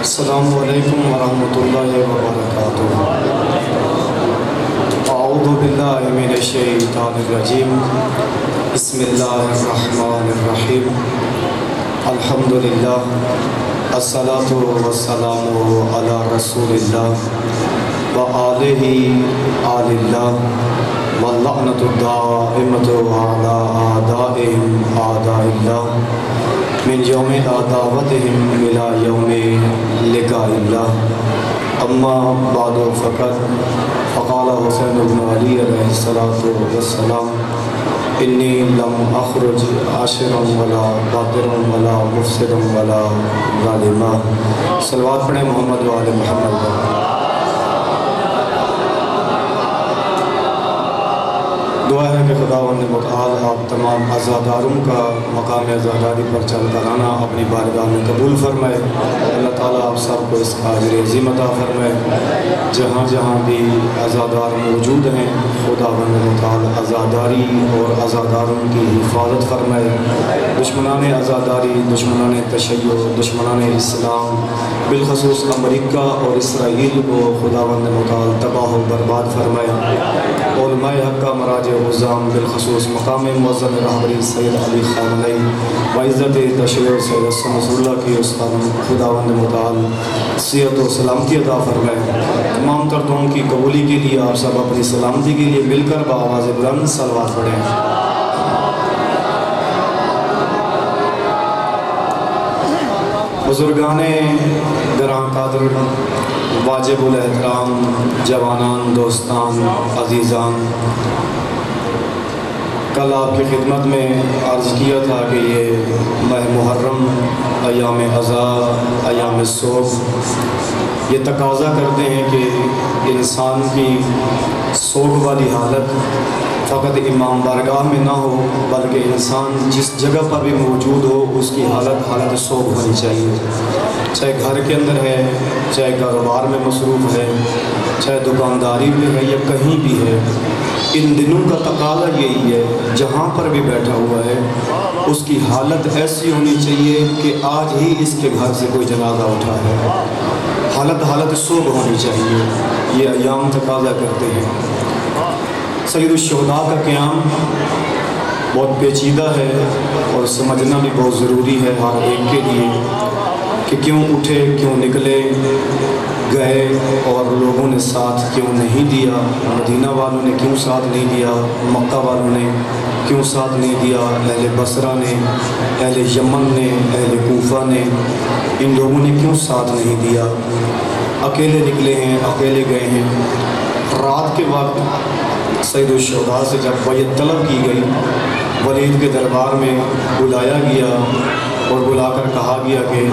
السلام علیکم ورحمۃ اللہ وبرکاتہ۔ اعوذ باللہ من الشیطان الرجیم، بسم اللہ الرحمن الرحیم، الحمدللہ، الصلاۃ والسلام علی رسول اللہ وآلہ آل اللہ واللعنۃ الدائمۃ علی اعدائہم اعداء اللہ من یوم عداوتہم الی یوم لقاء اللہ، اما بعد فقال حسین بن علی علیہ السلام انی لم اخرج عاشرا ولا باطرا ولا مفسدا ولا ظالما۔ صلوات پڑھیں محمد و آل محمد۔ دعا ہے کہ خداوند متعال آپ تمام عزاداروں کا مقام عزاداری پر چل کر آنا اپنی بارگاہ میں قبول فرمائے۔ اللہ تعالیٰ آپ سب کو اس اجر عظیم عطا فرمائے۔ جہاں جہاں بھی عزادار موجود ہیں خداوند متعال عزاداری اور عزاداروں کی حفاظت فرمائے۔ دشمنان عزاداری، دشمنان تشیع، دشمنان اسلام، بالخصوص امریکہ اور اسرائیل کو خداوند متعال تباہ و برباد فرمائے۔ علماء حق کا مراجع عظام، بالخصوص مقام معظم رہبری سید علی خامنئی وعزت تشیع سید حسن نصر اللہ کی استاد خداوند متعال صحت و سلامتی عطا فرمائے۔ تمام تردوں کی قبولی کے لیے آپ سب اپنی سلامتی کے لیے مل کر بآواز بلند صلوات پڑھیں۔ بزرگان گراں قادر، واجب الاحترام، جوانان، دوستان، عزیزان، کل آپ کی خدمت میں عرض کیا تھا کہ یہ ماہ محرم، ایام عزا، ایام سوگ یہ تقاضا کرتے ہیں کہ انسان کی سوگ والی حالت فقط امام بارگاہ میں نہ ہو، بلکہ انسان جس جگہ پر بھی موجود ہو اس کی حالت سوگ ہونی چاہیے، چاہے گھر کے اندر ہے، چاہے کاروبار میں مصروف ہے، چاہے دکانداری میں ہے یا کہیں بھی ہے۔ ان دنوں کا تقاضا یہی ہے، جہاں پر بھی بیٹھا ہوا ہے اس کی حالت ایسی ہونی چاہیے کہ آج ہی اس کے گھر سے کوئی جنازہ اٹھا ہے، حالت سوگ ہونی چاہیے۔ یہ ایام تقاضا کرتے ہیں۔ سید الشہداء کا قیام بہت پیچیدہ ہے اور سمجھنا بھی بہت ضروری ہے ہر ایک کے لیے کہ کیوں اٹھے، کیوں نکلے، گئے اور لوگوں نے ساتھ کیوں نہیں دیا، مدینہ والوں نے کیوں ساتھ نہیں دیا، مکہ والوں نے کیوں ساتھ نہیں دیا، اہل بصرہ نے، اہل یمن نے، اہل کوفہ نے، ان لوگوں نے کیوں ساتھ نہیں دیا۔ اکیلے نکلے ہیں، اکیلے گئے ہیں۔ رات کے وقت سید الشہداء سے جب بیعت طلب کی گئی، ولید کے دربار میں بلایا گیا اور بلا کر کہا گیا کہ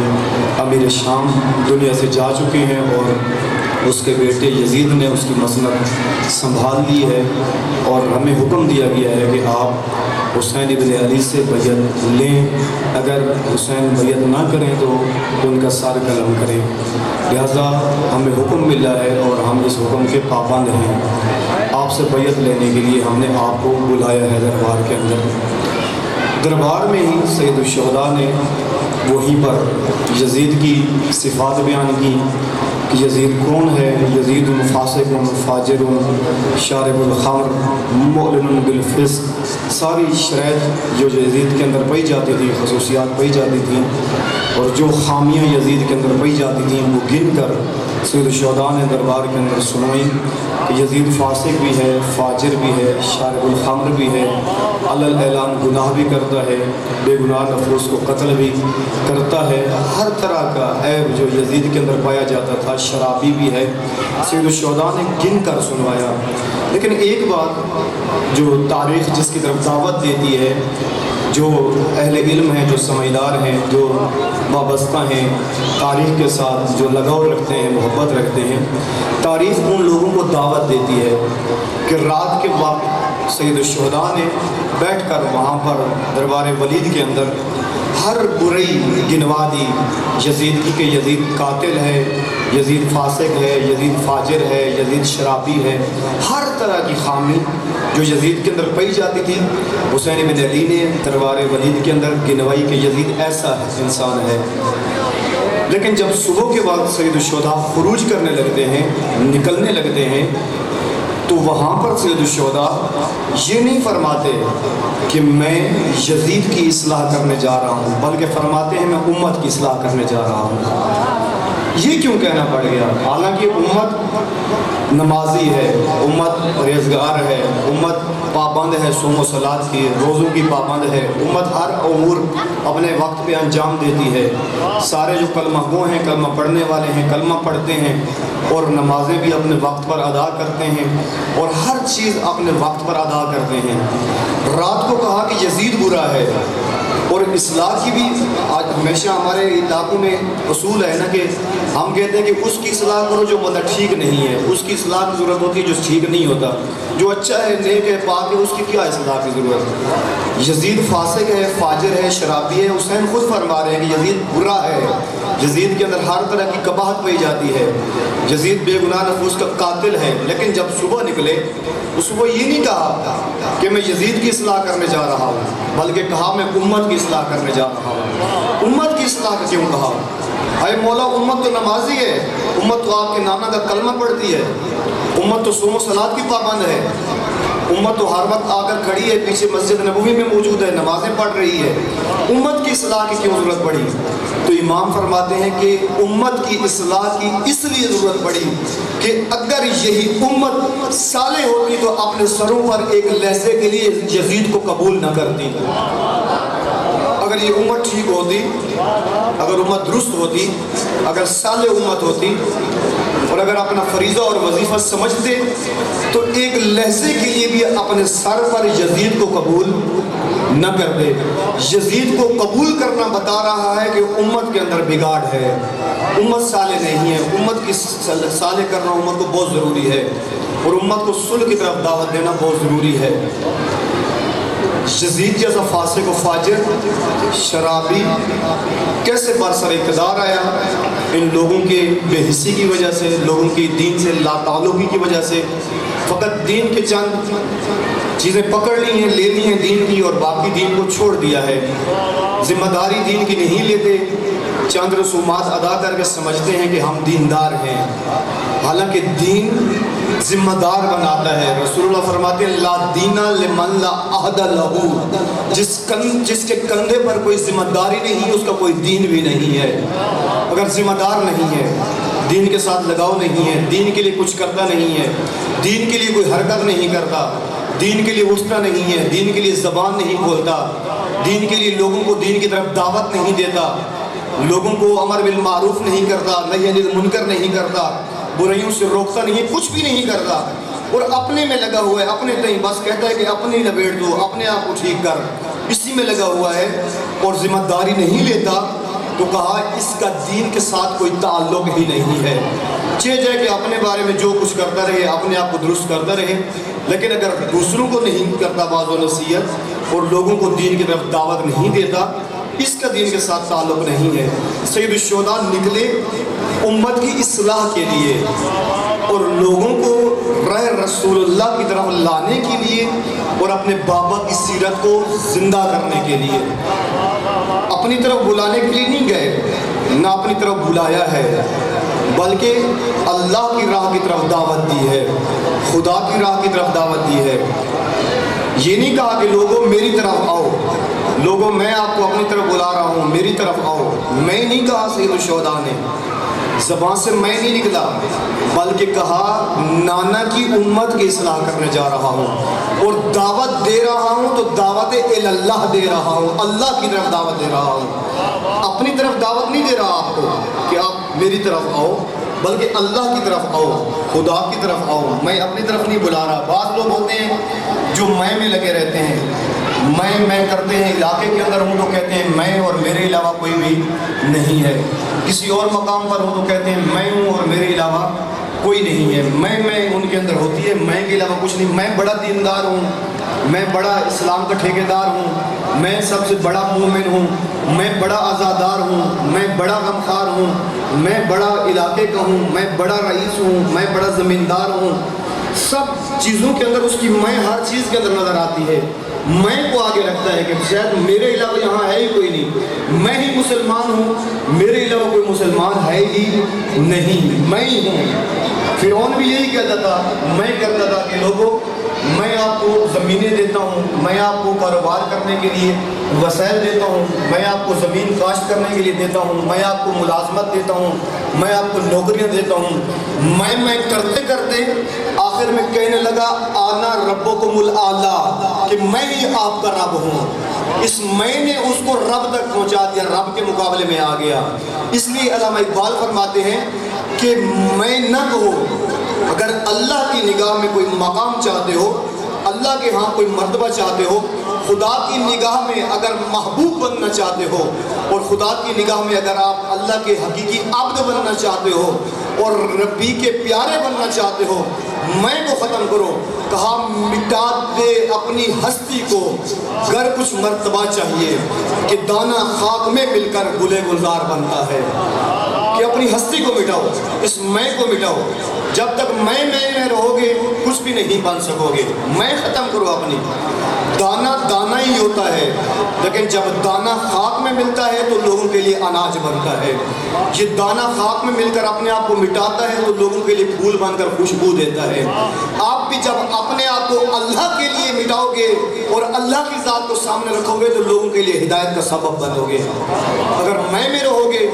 امیر شام دنیا سے جا چکے ہیں اور اس کے بیٹے یزید نے اس کی مسند سنبھال لی ہے، اور ہمیں حکم دیا گیا ہے کہ آپ حسین ابن علی سے بیعت لیں، اگر حسین بیعت نہ کریں تو ان کا سر قلم کریں، لہذا ہمیں حکم ملا ہے اور ہم اس حکم کے پابند ہیں۔ آپ سے بیعت لینے کے لیے ہم نے آپ کو بلایا ہے دربار کے اندر۔ دربار میں ہی سید الشہداء نے وہیں پر یزید کی صفات بیان کی کہ یزید کون ہے۔ یزید فاسق فاجر شارب الخمر معلن بالفسق، ساری شرائط جو یزید کے اندر پائی جاتی تھی، خصوصیات پائی جاتی تھیں اور جو خامیاں یزید کے اندر پائی جاتی تھیں وہ گن کر سید الشہداء نے دربار کے اندر سنائی کہ یزید فاسق بھی ہے، فاجر بھی ہے، شارب الخمر بھی ہے، علل اعلان گناہ بھی کرتا ہے، بے گناہ نفوس کو قتل بھی کرتا ہے، ہر طرح کا عیب جو یزید کے اندر پایا جاتا تھا، شرابی بھی ہے۔ سید الشہداء نے گن کر سنوایا۔ لیکن ایک بات جو تاریخ جس کی طرف دعوت دیتی ہے، جو اہل علم ہیں، جو سمجھدار ہیں، جو وابستہ ہیں تاریخ کے ساتھ، جو لگاؤ رکھتے ہیں، محبت رکھتے ہیں، تاریخ ان لوگوں کو دعوت دیتی ہے کہ رات کے وقت سید الشہداء نے بیٹھ کر وہاں پر دربار ولید کے اندر ہر برائی گنوا دی یزید کی کہ یزید قاتل ہے، یزید فاسق ہے، یزید فاجر ہے، یزید شرابی ہے، ہر طرح کی خامی جو یزید کے اندر پائی جاتی تھی حسین بن علی نے دربار ولید کے اندر گنوائی کہ یزید ایسا انسان ہے۔ لیکن جب صبح کے بعد سید الشہداء خروج کرنے لگتے ہیں، نکلنے لگتے ہیں، تو وہاں پر سید الشہداء یہ نہیں فرماتے کہ میں یزید کی اصلاح کرنے جا رہا ہوں، بلکہ فرماتے ہیں میں امت کی اصلاح کرنے جا رہا ہوں۔ یہ کیوں کہنا پڑ گیا؟ حالانکہ امت نمازی ہے، امت پرہیزگار ہے، امت پابند ہے صوم و صلات کی، روزوں کی پابند ہے، امت ہر امور اپنے وقت پہ انجام دیتی ہے۔ سارے جو کلمہ گو ہیں، کلمہ پڑھنے والے ہیں، کلمہ پڑھتے ہیں اور نمازیں بھی اپنے وقت پر ادا کرتے ہیں اور ہر چیز اپنے وقت پر ادا کرتے ہیں۔ رات کو کہا کہ یزید برا ہے، اور اصلاح کی بھی آج ہمیشہ ہمارے علاقوں میں اصول ہے نا کہ ہم کہتے ہیں کہ اس کی اصلاح کرو جو مطلب ٹھیک نہیں ہے، اس کی اصلاح کی ضرورت ہوتی ہے جو ٹھیک نہیں ہوتا، جو اچھا ہے، نیک ہے، پاک ہے، اس کی کیا اصلاح کی ضرورت ہے؟ یزید فاسق ہے، فاجر ہے، شرابی ہے۔ حسین خود فرما رہے ہیں کہ یزید برا ہے، یزید کے اندر ہر طرح کی قباحت پائی جاتی ہے، یزید بے گناہ نفوس کا قاتل ہے۔ لیکن جب صبح نکلے اس کو یہ نہیں کہا کہ میں یزید کی اصلاح کرنے جا رہا ہوں، بلکہ کہا میں امت کی اصلاح کرنے جا رہا ہوں۔ امت کی اصلاح کا کیوں کہا؟ اے مولا، امت تو نمازی ہے، امت تو آپ کے نانا کا کلمہ پڑھتی ہے، امت تو صوم و صلات کی پابند ہے، امت تو ہر وقت آ کر کھڑی ہے، پیچھے مسجد نبوی میں موجود ہے، نمازیں پڑھ رہی ہے، امت کی اصلاح کی کیوں ضرورت پڑی؟ تو امام فرماتے ہیں کہ امت کی اصلاح کی اس لیے ضرورت پڑی کہ اگر یہی امت صالح ہوتی تو اپنے سروں پر ایک لہجے کے لیے یزید کو قبول نہ کرتی۔ اگر یہ امت ٹھیک ہوتی، اگر امت درست ہوتی، اگر صالح امت ہوتی اور اگر اپنا فریضہ اور وظیفہ سمجھتے تو ایک لہجے کے لیے بھی اپنے سر پر یزید کو قبول نہ کرتے۔ یزید کو قبول کرنا بتا رہا ہے کہ امت کے اندر بگاڑ ہے، امت صالح نہیں ہے، امت کی صالح کرنا امت کو بہت ضروری ہے اور امت کو صلح کی طرف دعوت دینا بہت ضروری ہے۔ یزید جیسا فاسق و فاجر، شرابی کیسے برسر اقتدار آیا؟ ان لوگوں کے بے حسی کی وجہ سے، لوگوں کی دین سے لا تعلقی کی وجہ سے۔ فقط دین کے چند چیزیں پکڑ لی ہیں، لے لی ہیں دین کی، اور باقی دین کو چھوڑ دیا ہے۔ ذمہ داری دین کی نہیں لیتے، چند رسومات ادا کر کے سمجھتے ہیں کہ ہم دیندار ہیں، حالانکہ دین ذمہ دار بناتا ہے۔ رسول اللہ فرماتے ہیں لا دین لمن لا عہد لہ، جس کے کندھے پر کوئی ذمہ داری نہیں اس کا کوئی دین بھی نہیں ہے۔ اگر ذمہ دار نہیں ہے، دین کے ساتھ لگاؤ نہیں ہے، دین کے لیے کچھ کرتا نہیں ہے، دین کے لیے کوئی حرکت نہیں کرتا، دین کے لیے اٹھتا نہیں ہے، دین کے لیے زبان نہیں کھولتا، دین کے لیے لوگوں کو دین کی طرف دعوت نہیں دیتا، لوگوں کو امر بالمعروف نہیں کرتا، نہی عن المنکر نہیں کرتا، برائیوں سے روکتا نہیں، کچھ بھی نہیں کرتا، اور اپنے میں لگا ہوا ہے، اپنے تئیں بس کہتا ہے کہ اپنی لپیٹ دو، اپنے آپ کو ٹھیک کر، اسی میں لگا ہوا ہے اور ذمہ داری نہیں لیتا، تو کہا اس کا دین کے ساتھ کوئی تعلق ہی نہیں ہے۔ جائے کہ اپنے بارے میں جو کچھ کرتا رہے، اپنے آپ کو درست کرتا رہے، لیکن اگر دوسروں کو نہیں کرتا واعظ و نصیحت اور لوگوں کو دین کی طرف دعوت نہیں دیتا، اس کا دین کے ساتھ تعلق نہیں ہے۔ سید الشہداء نکلے امت کی اصلاح کے لیے اور لوگوں کو راہ رسول اللہ کی طرف لانے کے لیے اور اپنے بابا کی سیرت کو زندہ کرنے کے لیے۔ اپنی طرف بلانے کے لیے نہیں گئے، نہ اپنی طرف بلایا ہے، بلکہ اللہ کی راہ کی طرف دعوت دی ہے، خدا کی راہ کی طرف دعوت دی ہے۔ یہ نہیں کہا کہ لوگوں میری طرف آؤ، لوگوں میں آپ کو اپنی طرف بلا رہا ہوں، میری طرف آؤ، میں نہیں کہا سید الشہداء نے، زبان سے میں نہیں نکلا، بلکہ کہا نانا کی امت کی اصلاح کرنے جا رہا ہوں اور دعوت دے رہا ہوں تو دعوت اللہ دے رہا ہوں، اللہ کی طرف دعوت دے رہا ہوں، اپنی طرف دعوت نہیں دے رہا آپ کو کہ آپ میری طرف آؤ، بلکہ اللہ کی طرف آؤ، خدا کی طرف آؤ، میں اپنی طرف نہیں بلا رہا۔ بعض لوگ ہوتے ہیں جو میں لگے رہتے ہیں، میں کرتے ہیں، علاقے کے اندر ہوں تو کہتے ہیں میں اور میرے علاوہ کوئی بھی نہیں ہے، کسی اور مقام پر ہوں تو کہتے ہیں میں ہوں اور میرے علاوہ کوئی نہیں ہے، میں ان کے اندر ہوتی ہے، میں کے علاوہ کچھ نہیں، میں بڑا دیندار ہوں، میں بڑا اسلام کا ٹھیکیدار ہوں، میں سب سے بڑا مومن ہوں، میں بڑا آزادار ہوں، میں بڑا غمخوار ہوں، میں بڑا علاقے کا ہوں، میں بڑا رئیس ہوں، میں بڑا زمیندار ہوں۔ سب چیزوں کے اندر اس کی میں ہر چیز کے اندر نظر آتی ہے، میں کو آگے رکھتا ہے کہ شاید میرے علاوہ یہاں ہے ہی کوئی نہیں، میں ہی مسلمان ہوں، میرے علاوہ کوئی مسلمان ہے ہی نہیں، میں ہی ہوں۔ فرعون بھی یہی کہتا تھا، میں کرتا تھا کہ لوگوں میں آپ کو زمینیں دیتا ہوں، میں آپ کو کاروبار کرنے کے لیے وسائل دیتا ہوں، میں آپ کو زمین کاشت کرنے کے لیے دیتا ہوں، میں آپ کو ملازمت دیتا ہوں، میں آپ کو نوکریاں دیتا ہوں، میں کرتے کرتے آخر میں کہنے لگا آنا ربکم الاعلی، کہ میں ہی آپ کا رب ہوں۔ اس میں نے اس کو رب تک پہنچا دیا، رب کے مقابلے میں آ گیا۔ اس لیے علامہ اقبال فرماتے ہیں کہ میں نہ کہو، اگر اللہ کی نگاہ میں کوئی مقام چاہتے ہو، اللہ کے ہاں کوئی مرتبہ چاہتے ہو، خدا کی نگاہ میں اگر محبوب بننا چاہتے ہو، اور خدا کی نگاہ میں اگر آپ اللہ کے حقیقی عبد بننا چاہتے ہو اور ربی کے پیارے بننا چاہتے ہو، میں کو ختم کرو۔ کہا مٹا دے اپنی ہستی کو گر کچھ مرتبہ چاہیے، کہ دانہ خاک میں مل کر گلے گلزار بنتا ہے۔ کہ اپنی ہستی کو مٹاؤ، اس میں کو مٹاؤ۔ جب تک میں رہو گے کچھ بھی نہیں بن سکو گے۔ میں ختم کرو اپنی۔ دانا دانا ہی ہوتا ہے، لیکن جب دانا خاک میں ملتا ہے تو لوگوں کے لیے اناج بنتا ہے۔ یہ دانا خاک میں مل کر اپنے آپ کو مٹاتا ہے تو لوگوں کے لیے پھول بن کر خوشبو دیتا ہے۔ آپ بھی جب اپنے آپ کو اللہ کے لیے مٹاؤ گے اور اللہ کی ذات کو سامنے رکھو گے تو لوگوں کے لیے ہدایت کا سبب بنو گے۔ اگر میں رہو گے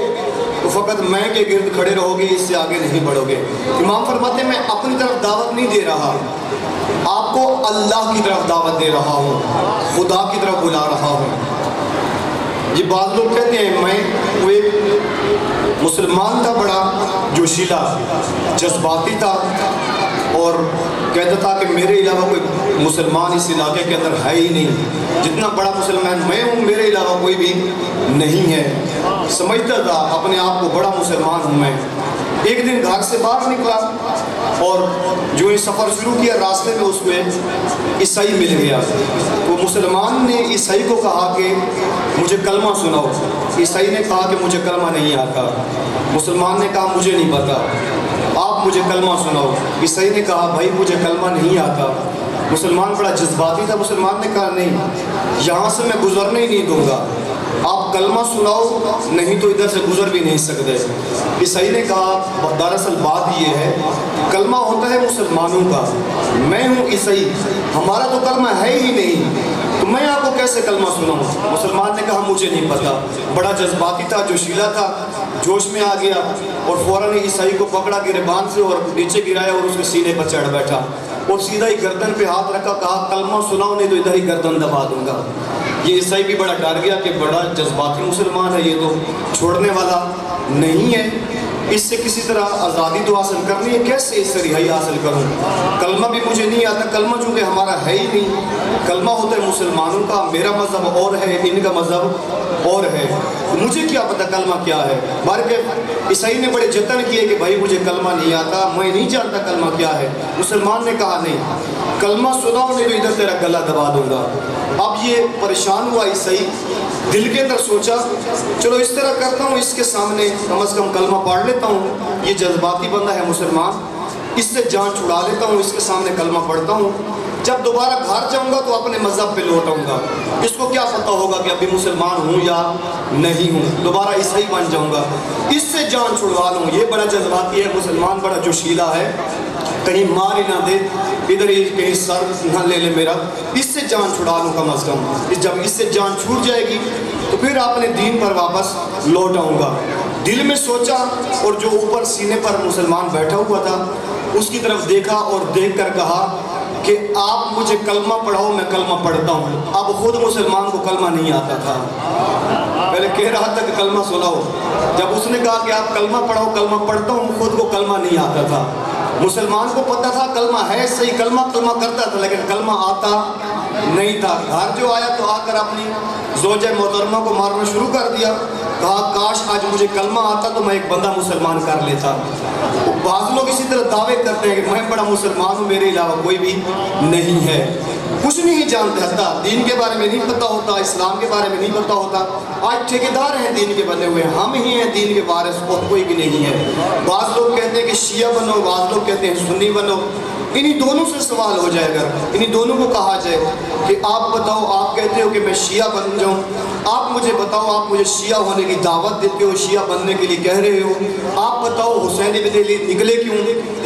تو فقط میں کے گرد کھڑے رہو گے، اس سے آگے نہیں بڑھو گے۔ امام فرماتے ہیں میں اپنی طرف دعوت نہیں دے رہا، آپ کو اللہ کی طرف دعوت دے رہا ہوں، خدا کی طرف بلا رہا ہوں۔ یہ بعض لوگ کہتے ہیں میں وہ ایک مسلمان تھا، بڑا جوشیلا جذباتی تھا، اور کہتا تھا کہ میرے علاوہ کوئی مسلمان اس علاقے کے اندر ہے ہی نہیں، جتنا بڑا مسلمان میں ہوں میرے علاوہ کوئی بھی نہیں ہے۔ سمجھتا تھا اپنے آپ کو بڑا مسلمان ہوں میں۔ ایک دن گھر سے باہر نکلا اور جو یہ سفر شروع کیا، راستے میں اس میں عیسائی مل گیا۔ وہ مسلمان نے عیسائی کو کہا کہ مجھے کلمہ سناؤ۔ عیسائی نے کہا کہ مجھے کلمہ نہیں آتا۔ مسلمان نے کہا مجھے نہیں پتا، آپ مجھے کلمہ سناؤ۔ عیسائی نے کہا بھائی مجھے کلمہ نہیں آتا۔ مسلمان بڑا جذباتی تھا، مسلمان نے کہا نہیں، یہاں سے میں گزرنے ہی نہیں دوں گا، آپ کلمہ سناؤ، نہیں تو ادھر سے گزر بھی نہیں سکتے۔ عیسائی نے کہا دراصل بات یہ ہے، کلمہ ہوتا ہے مسلمانوں کا، میں ہوں عیسائی، ہمارا تو کلمہ ہے ہی نہیں، تو میں آپ کو کیسے کلمہ سناؤں؟ مسلمان نے کہا مجھے نہیں پتا۔ بڑا جذباتی تھا، جوشیلا تھا، جوش میں آ گیا اور فوراً عیسائی کو پکڑا گریبان سے اور نیچے گرایا اور اس کے سینے پر چڑھ بیٹھا اور سیدھا ہی گردن پہ ہاتھ رکھا، کہا کلمہ سناؤ نہیں تو ادھر ہی گردن دبا دوں گا۔ یہ عیسائی بھی بڑا ڈر گیا کہ بڑا جذباتی مسلمان ہے، یہ تو چھوڑنے والا نہیں ہے، اس سے کسی طرح آزادی تو حاصل کرنی ہے، کیسے اس سے رہائی حاصل کروں؟ کلمہ بھی مجھے نہیں آتا، کلمہ چونکہ ہمارا ہے ہی نہیں، کلمہ ہوتا ہے مسلمانوں کا، میرا مذہب اور ہے، ان کا مذہب اور ہے، مجھے کیا پتہ کلمہ کیا ہے؟ بلکہ عیسائی نے بڑے جتن کیے کہ بھائی مجھے کلمہ نہیں آتا، میں نہیں جانتا کلمہ کیا ہے۔ مسلمان نے کہا نہیں، کلمہ سناؤ نہیں تو ادھر تیرا گلا دبا دوں گا۔ اب یہ پریشان ہوا عیسائی، دل کے اندر سوچا چلو اس طرح کرتا ہوں، اس کے سامنے کم از کم کلمہ پڑھ لیتا ہوں، یہ جذباتی بندہ ہے مسلمان، اس سے جان چھڑا لیتا ہوں، اس کے سامنے کلمہ پڑھتا ہوں، جب دوبارہ گھر جاؤں گا تو اپنے مذہب پہ لوٹ آؤں گا، اس کو کیا پتہ ہوگا کہ ابھی مسلمان ہوں یا نہیں ہوں، دوبارہ عیسائی بن جاؤں گا، اس سے جان چھڑوا لوں۔ یہ بڑا جذباتی ہے مسلمان، بڑا جوشیلا ہے، کہیں مار ہی نہ دے، ادھر ہی کہیں سر نہ لے لے میرا، اس سے جان چھڑا لوں کم از کم۔ جب اس سے جان چھوٹ جائے گی تو پھر اپنے دین پر واپس لوٹ آؤں گا۔ دل میں سوچا اور جو اوپر سینے پر مسلمان بیٹھا ہوا تھا اس کی طرف دیکھا اور دیکھ کر کہا کہ آپ مجھے کلمہ پڑھاؤ، میں کلمہ پڑھتا ہوں۔ اب خود مسلمان کو کلمہ نہیں آتا تھا، پہلے کہہ رہا تھا کہ کلمہ سناؤ، جب اس نے کہا کہ آپ کلمہ پڑھاؤ، کلمہ پڑھتا ہوں، خود کو کلمہ نہیں آتا تھا۔ مسلمان کو پتہ تھا کلمہ ہے صحیح، کلمہ کرتا تھا لیکن کلمہ آتا نہیں تھا۔ گھر جو آیا تو آ کر اپنی زوجہ محترمہ کو مارنا شروع کر دیا، کہا کاش آج مجھے کلمہ آتا تو میں ایک بندہ مسلمان کر لیتا۔ بعض لوگ اسی طرح دعوے کرتے ہیں کہ میں بڑا مسلمان ہوں، میرے علاوہ کوئی بھی نہیں ہے، کچھ نہیں جانتے، حتیٰ دین کے بارے میں نہیں پتہ ہوتا، اسلام کے بارے میں نہیں پتہ ہوتا۔ آج ٹھیکیدار ہیں دین کے بنے ہوئے، ہم ہی ہیں دین کے وارث، اور کوئی بھی نہیں ہے۔ بعض لوگ کہتے ہیں کہ شیعہ بنو، بعض لوگ کہتے ہیں سنی بنو، انہی دونوں سے سوال ہو جائے گا، انہی دونوں کو کہا جائے کہ آپ بتاؤ، آپ کہتے ہو کہ میں شیعہ بن جاؤں، آپ مجھے بتاؤ، آپ مجھے شیعہ ہونے کی دعوت دیتے ہو، شیعہ بننے کے لیے کہہ رہے ہو، آپ بتاؤ حسین بن علی نکلے کیوں؟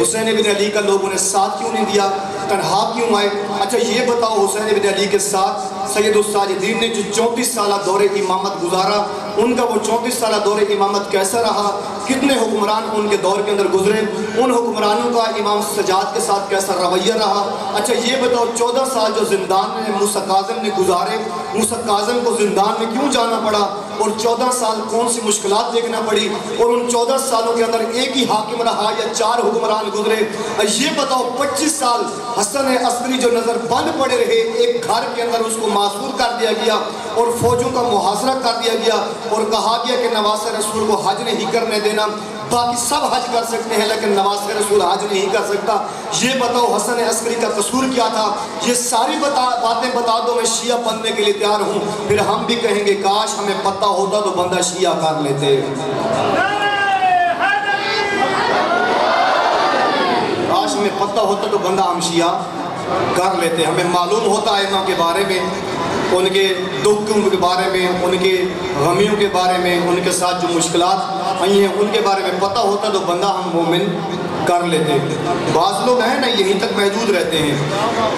حسین بن علی کا لوگوں نے ساتھ کیوں نہیں دیا؟ تنہا کیوں آئے؟ اچھا یہ بتاؤ، حسین بن علی کے ساتھ سید الساجدین نے جو 34 سالہ دور امامت گزارا، ان کا وہ 34 سالہ دور امامت کیسا رہا؟ کتنے حکمران ان کے دور کے اندر گزرے؟ ان حکمرانوں کا امام سجاد کے ساتھ کیسا رویہ رہا؟ اچھا یہ بتاؤ، 14 سال جو زندان میں موسیٰ کاظم نے گزارے، موسیٰ کاظم کو زندان میں کیوں جانا پڑا، اور 14 سال کون سی مشکلات دیکھنا پڑی، اور ان 14 سالوں کے اندر ایک ہی حاکم رہا یا 4 حکمران گزرے؟ یہ بتاؤ، 25 سال حسن عسکری جو نظر بند پڑے رہے، ایک گھر کے اندر اس کو معذور کر دیا گیا اور فوجوں کا محاصرہ کر دیا گیا اور کہا گیا کہ نواز رسول کو حج نہیں کرنے دینا، باقی سب حج کر سکتے ہیں لیکن نواز رسول حج نہیں کر سکتا۔ یہ بتاؤ حسن عسکری کا قصور کیا تھا؟ یہ ساری باتیں بتا دو، میں شیعہ بننے کے لیے تیار ہوں۔ پھر ہم بھی کہیں گے کاش ہمیں پتہ ہوتا تو بندہ شیعہ کر لیتے، کاش ہمیں پتہ ہوتا تو بندہ ہم شیعہ کر لیتے۔ ہمیں معلوم ہوتا ائمہ کے بارے میں، ان کے دکھوں کے بارے میں، ان کے غمیوں کے بارے میں، ان کے ساتھ جو مشکلات آئی ہیں ان کے بارے میں پتہ ہوتا تو بندہ ہم مومن کر لیتے۔ بعض لوگ ہیں نا یہیں تک محدود رہتے ہیں،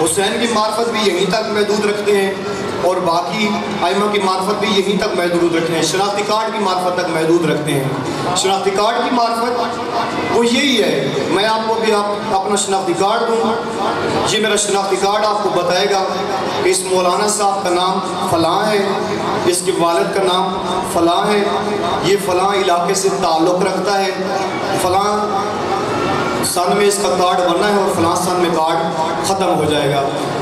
حسین کی معرفت بھی یہیں تک محدود رکھتے ہیں اور باقی ائمہ کی معرفت بھی یہیں تک محدود رکھتے ہیں، شناختی کارڈ کی معرفت تک محدود رکھتے ہیں۔ شناختی کارڈ کی معرفت وہ یہی ہے، میں آپ کو بھی اپنا شناختی کارڈ دوں، یہ میرا شناختی کارڈ آپ کو بتائے گا کہ اس مولانا صاحب کا نام فلاں ہے، اس کے والد کا نام فلاں ہے، یہ فلاں علاقے سے تعلق رکھتا ہے، فلاں سن میں اس کا کارڈ بننا ہے اور فلاں سن میں کارڈ ختم ہو جائے گا۔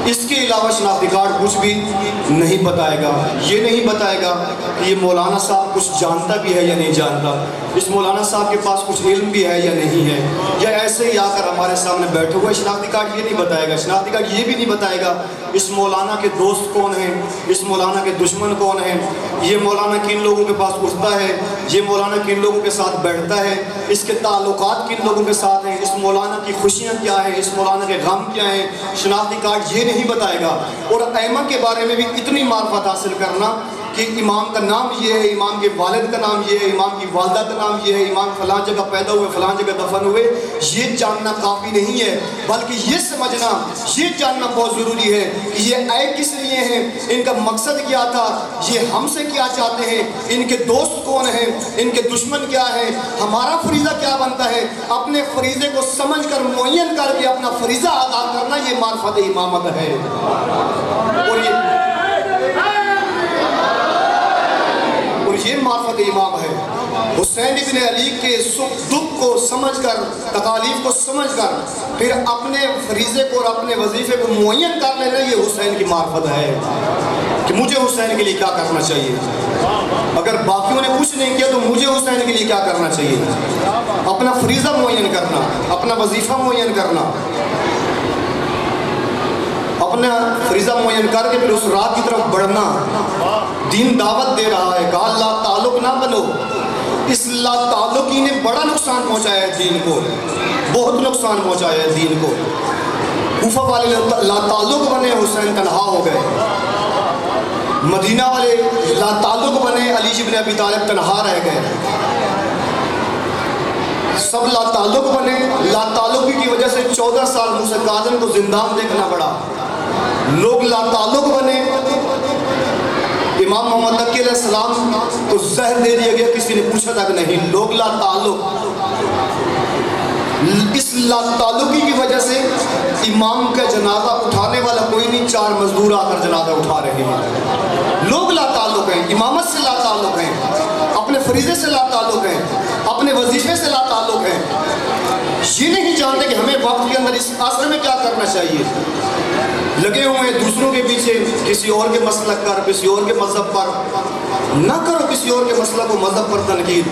اس کے علاوہ شناختی کارڈ کچھ بھی نہیں بتائے گا۔ یہ نہیں بتائے گا کہ یہ مولانا صاحب کچھ جانتا بھی ہے یا نہیں جانتا، اس مولانا صاحب کے پاس کچھ علم بھی ہے یا نہیں ہے، یا ایسے ہی آ کر ہمارے سامنے بیٹھے ہوئے۔ شناختی کارڈ یہ نہیں بتائے گا۔ شناختی کارڈ یہ بھی نہیں بتائے گا اس مولانا کے دوست کون ہیں، اس مولانا کے دشمن کون ہیں، یہ مولانا کن لوگوں کے پاس اٹھتا ہے، یہ مولانا کن لوگوں کے ساتھ بیٹھتا ہے، اس کے تعلقات کن لوگوں کے ساتھ ہیں، اس مولانا کی خوشیاں کیا ہیں، اس مولانا کے غم کیا ہیں۔ شناختی کارڈ یہ نہیں بتائے گا۔ اور ائمہ کے بارے میں بھی اتنی معرفت حاصل کرنا کہ امام کا نام یہ ہے، امام کے والد کا نام یہ ہے، امام کی والدہ کا نام یہ ہے، امام فلاں جگہ پیدا ہوئے، فلاں جگہ دفن ہوئے، یہ جاننا کافی نہیں ہے، بلکہ یہ سمجھنا، یہ جاننا بہت ضروری ہے کہ یہ آئے کس لیے ہیں، ان کا مقصد کیا تھا، یہ ہم سے کیا چاہتے ہیں، ان کے دوست کون ہیں، ان کے دشمن کیا ہیں، ہمارا فریضہ کیا بنتا ہے۔ اپنے فریضے کو سمجھ کر معین کر کے اپنا فریضہ ادا کرنا، یہ معرفت امامت ہے۔ اور یہ معرفت امام ہے۔ حسین ابن علی کے سکھ دکھ کو سمجھ کر، تکالیف کو سمجھ کر، پھر اپنے فریضے کو اور اپنے وظیفے کو معین کر لینا، یہ حسین کی معرفت ہے کہ مجھے حسین کے لیے کیا کرنا چاہیے۔ اگر باقیوں نے کچھ نہیں کیا تو مجھے حسین کے لیے کیا کرنا چاہیے، اپنا فریضہ معین کرنا، اپنا وظیفہ معین کرنا، اپنا فریضہ معین کر کے پھر اس رات کی طرف بڑھنا۔ دین دعوت دے رہا ہے، کہا لا تعلق نہ بنو۔ اس لا تعلقی نے بڑا نقصان پہنچایا ہے دین کو، بہت نقصان پہنچایا ہے دین کو۔ کوفہ والے لا تعلق بنے، حسین تنہا ہو گئے۔ مدینہ والے لا تعلق بنے، علی بن ابی طالب تنہا رہ گئے۔ سب لا تعلق بنے، لا تعلقی کی وجہ سے 14 سال موسیٰ کاظم کو زندان دیکھنا پڑا۔ لوگ لا تعلق بنے، امام محمد تقی علیہ السلام کو زہر دے دیا گیا، کسی نے پوچھا تک نہیں۔ لوگ لا تعلق، اس لا تعلقی کی وجہ سے امام کا جنازہ اٹھانے والا کوئی نہیں، 4 مزدور آ کر جنازہ اٹھا رہے ہیں۔ لوگ لا تعلق ہیں، امامت سے لا تعلق ہیں، اپنے فریضے سے لا تعلق ہیں، اپنے وظیفے سے لا تعلق ہیں۔ یہ نہیں جانتے کہ ہمیں وقت کے اندر اس عصر میں کیا کرنا چاہیے۔ لگے ہوئے ہیں دوسروں کے پیچھے، کسی اور کے مسلک پر، کسی اور کے مذہب پر۔ نہ کرو کسی اور کے مسلک و مذہب پر تنقید،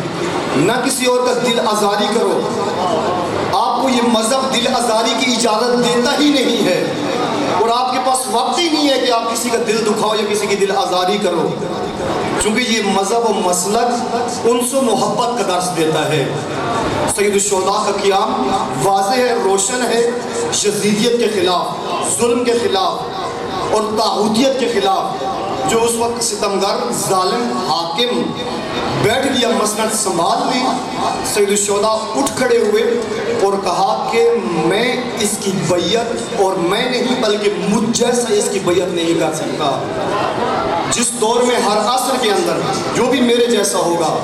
نہ کسی اور کا دل آزاری کرو۔ آپ کو یہ مذہب دل آزاری کی اجازت دیتا ہی نہیں ہے، اور آپ کے پاس وقت ہی نہیں ہے کہ آپ کسی کا دل دکھاؤ یا کسی کی دل آزاری کرو۔ چونکہ یہ مذہب و مسلک انس و محبت کا درس دیتا ہے۔ سید الشہداء کا قیام واضح ہے، روشن ہے، یزیدیت کے خلاف، ظلم کے خلاف اور طاغوتیت کے خلاف۔ جو اس وقت ستمگر، ظالم حاکم بیٹھ گیا، مسند سنبھال لی، سید الشہداء اٹھ کھڑے ہوئے اور کہا کہ میں اس کی بیعت، اور میں نہیں بلکہ مجھ جیسا اس کی بیعت نہیں کر سکتا۔ جس دور میں ہر عصر کے اندر جو بھی میرے جیسا ہوگا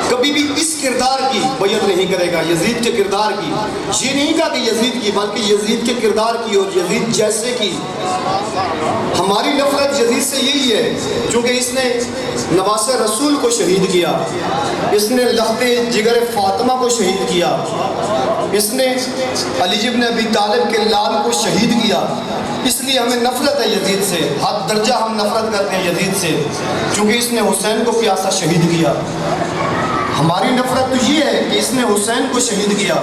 کبھی بھی اس کردار کی بیعت نہیں کرے گا، یزید کے کردار کی۔ یہ نہیں کہا کہ یزید کی، بلکہ یزید کے کردار کی اور یزید جیسے کی۔ ہماری نفرت یزید سے یہی ہے، چونکہ اس نے نواس رسول کو شہید کیا، اس نے لخت جگر فاطمہ کو شہید کیا، اس نے علی بن ابی طالب کے لال کو شہید کیا۔ اس لیے ہمیں نفرت ہے یزید سے، حد درجہ ہم نفرت کرتے ہیں یزید سے، چونکہ اس نے حسین کو پیاسا شہید کیا۔ ہماری نفرت تو یہ ہے کہ اس نے حسین کو شہید کیا،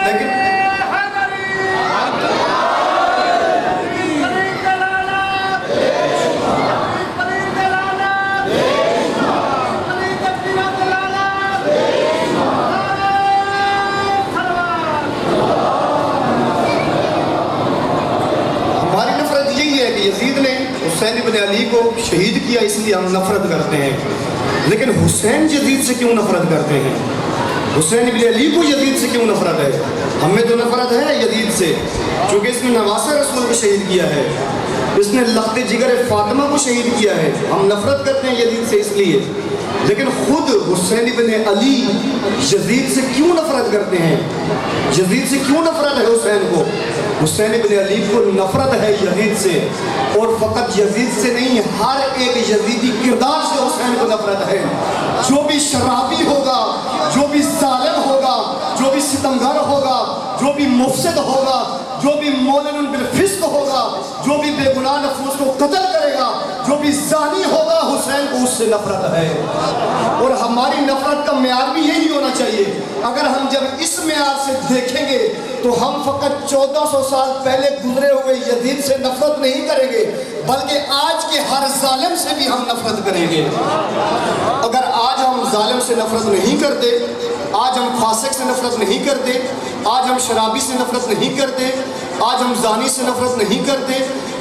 لیکن یزید نے حسین بن علی کو شہید کیا، اس لیے ہم نفرت کرتے ہیں۔ لیکن حسین یزید سے کیوں نفرت کرتے ہیں؟ حسین بن علی کو یزید سے کیوں نفرت ہے؟ ہمیں تو نفرت ہے یزید سے، کیونکہ اس نے نواس رسول کو شہید کیا ہے، اس نے لخت جگر فاطمہ کو شہید کیا ہے۔ ہم نفرت کرتے ہیں یزید سے اس لیے، لیکن خود حسین بن علی یزید سے کیوں نفرت کرتے ہیں؟ یزید سے کیوں نفرت ہے حسین کو؟ حسین بن علی کو نفرت ہے یزید سے، اور فقط یزید سے نہیں، ہر ایک یزیدی کردار سے حسین کو نفرت ہے۔ جو بھی شرابی ہوگا، جو بھی ظالم ہوگا، جو بھی ستمگر ہوگا، جو بھی مفسد ہوگا، جو بھی مولن بالفسق ہوگا، جو بھی بے گناہ نفوس کو قتل کرے گا، جو بھی زانی ہوگا، حسین کو اس سے نفرت ہے۔ اور ہماری نفرت کا معیار بھی یہی ہونا چاہیے۔ اگر ہم جب اس معیار سے دیکھیں گے تو ہم فقط 1400 سال پہلے گزرے ہوئے یزید سے نفرت نہیں کریں گے، بلکہ آج کے ہر ظالم سے بھی ہم نفرت کریں گے۔ اگر آج ہم ظالم سے نفرت نہیں کرتے، آج ہم فاسق سے نفرت نہیں کرتے، آج ہم شرابی سے نفرت نہیں کرتے، آج ہم زانی سے نفرت نہیں کرتے،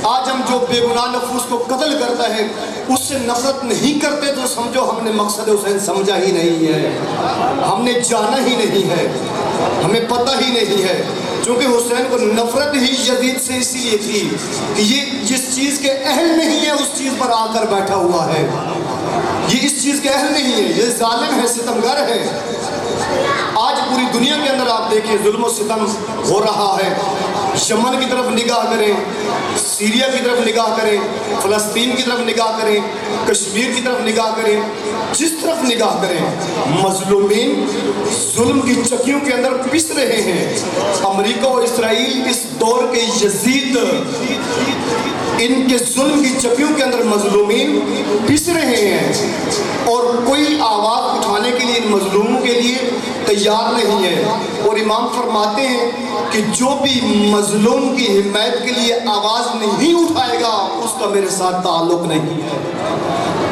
آج ہم جو بے گناہ نفوس کو قتل کرتا ہے اس سے نفرت نہیں کرتے، تو سمجھو ہم نے مقصد حسین سمجھا ہی نہیں ہے، ہم نے جانا ہی نہیں ہے، ہمیں پتہ ہی نہیں ہے۔ چونکہ حسین کو نفرت ہی یزید سے اسی لیے تھی کہ یہ جس چیز کے اہل نہیں ہے اس چیز پر آ کر بیٹھا ہوا ہے، یہ اس چیز کے اہل نہیں ہے، یہ ظالم ہے، ستمگر ہے۔ آج پوری دنیا کے اندر آپ دیکھیں ظلم و ستم ہو رہا ہے۔ یمن کی طرف نگاہ کریں، سیریا کی طرف نگاہ کریں، فلسطین کی طرف نگاہ کریں، کشمیر کی طرف نگاہ کریں، جس طرف نگاہ کریں مظلومین ظلم کی چکیوں کے اندر پس رہے ہیں۔ امریکہ اور اسرائیل اس دور کے یزید ان کے ظلم کی چکیوں کے اندر مظلومین پس رہے ہیں، اور کوئی آواز اٹھانے کے لیے ان مظلوموں کے لیے تیار نہیں ہے۔ اور امام فرماتے ہیں کہ جو بھی مظلوم کی حمایت کے لیے آواز نہیں اٹھائے گا اس کا میرے ساتھ تعلق نہیں ہے،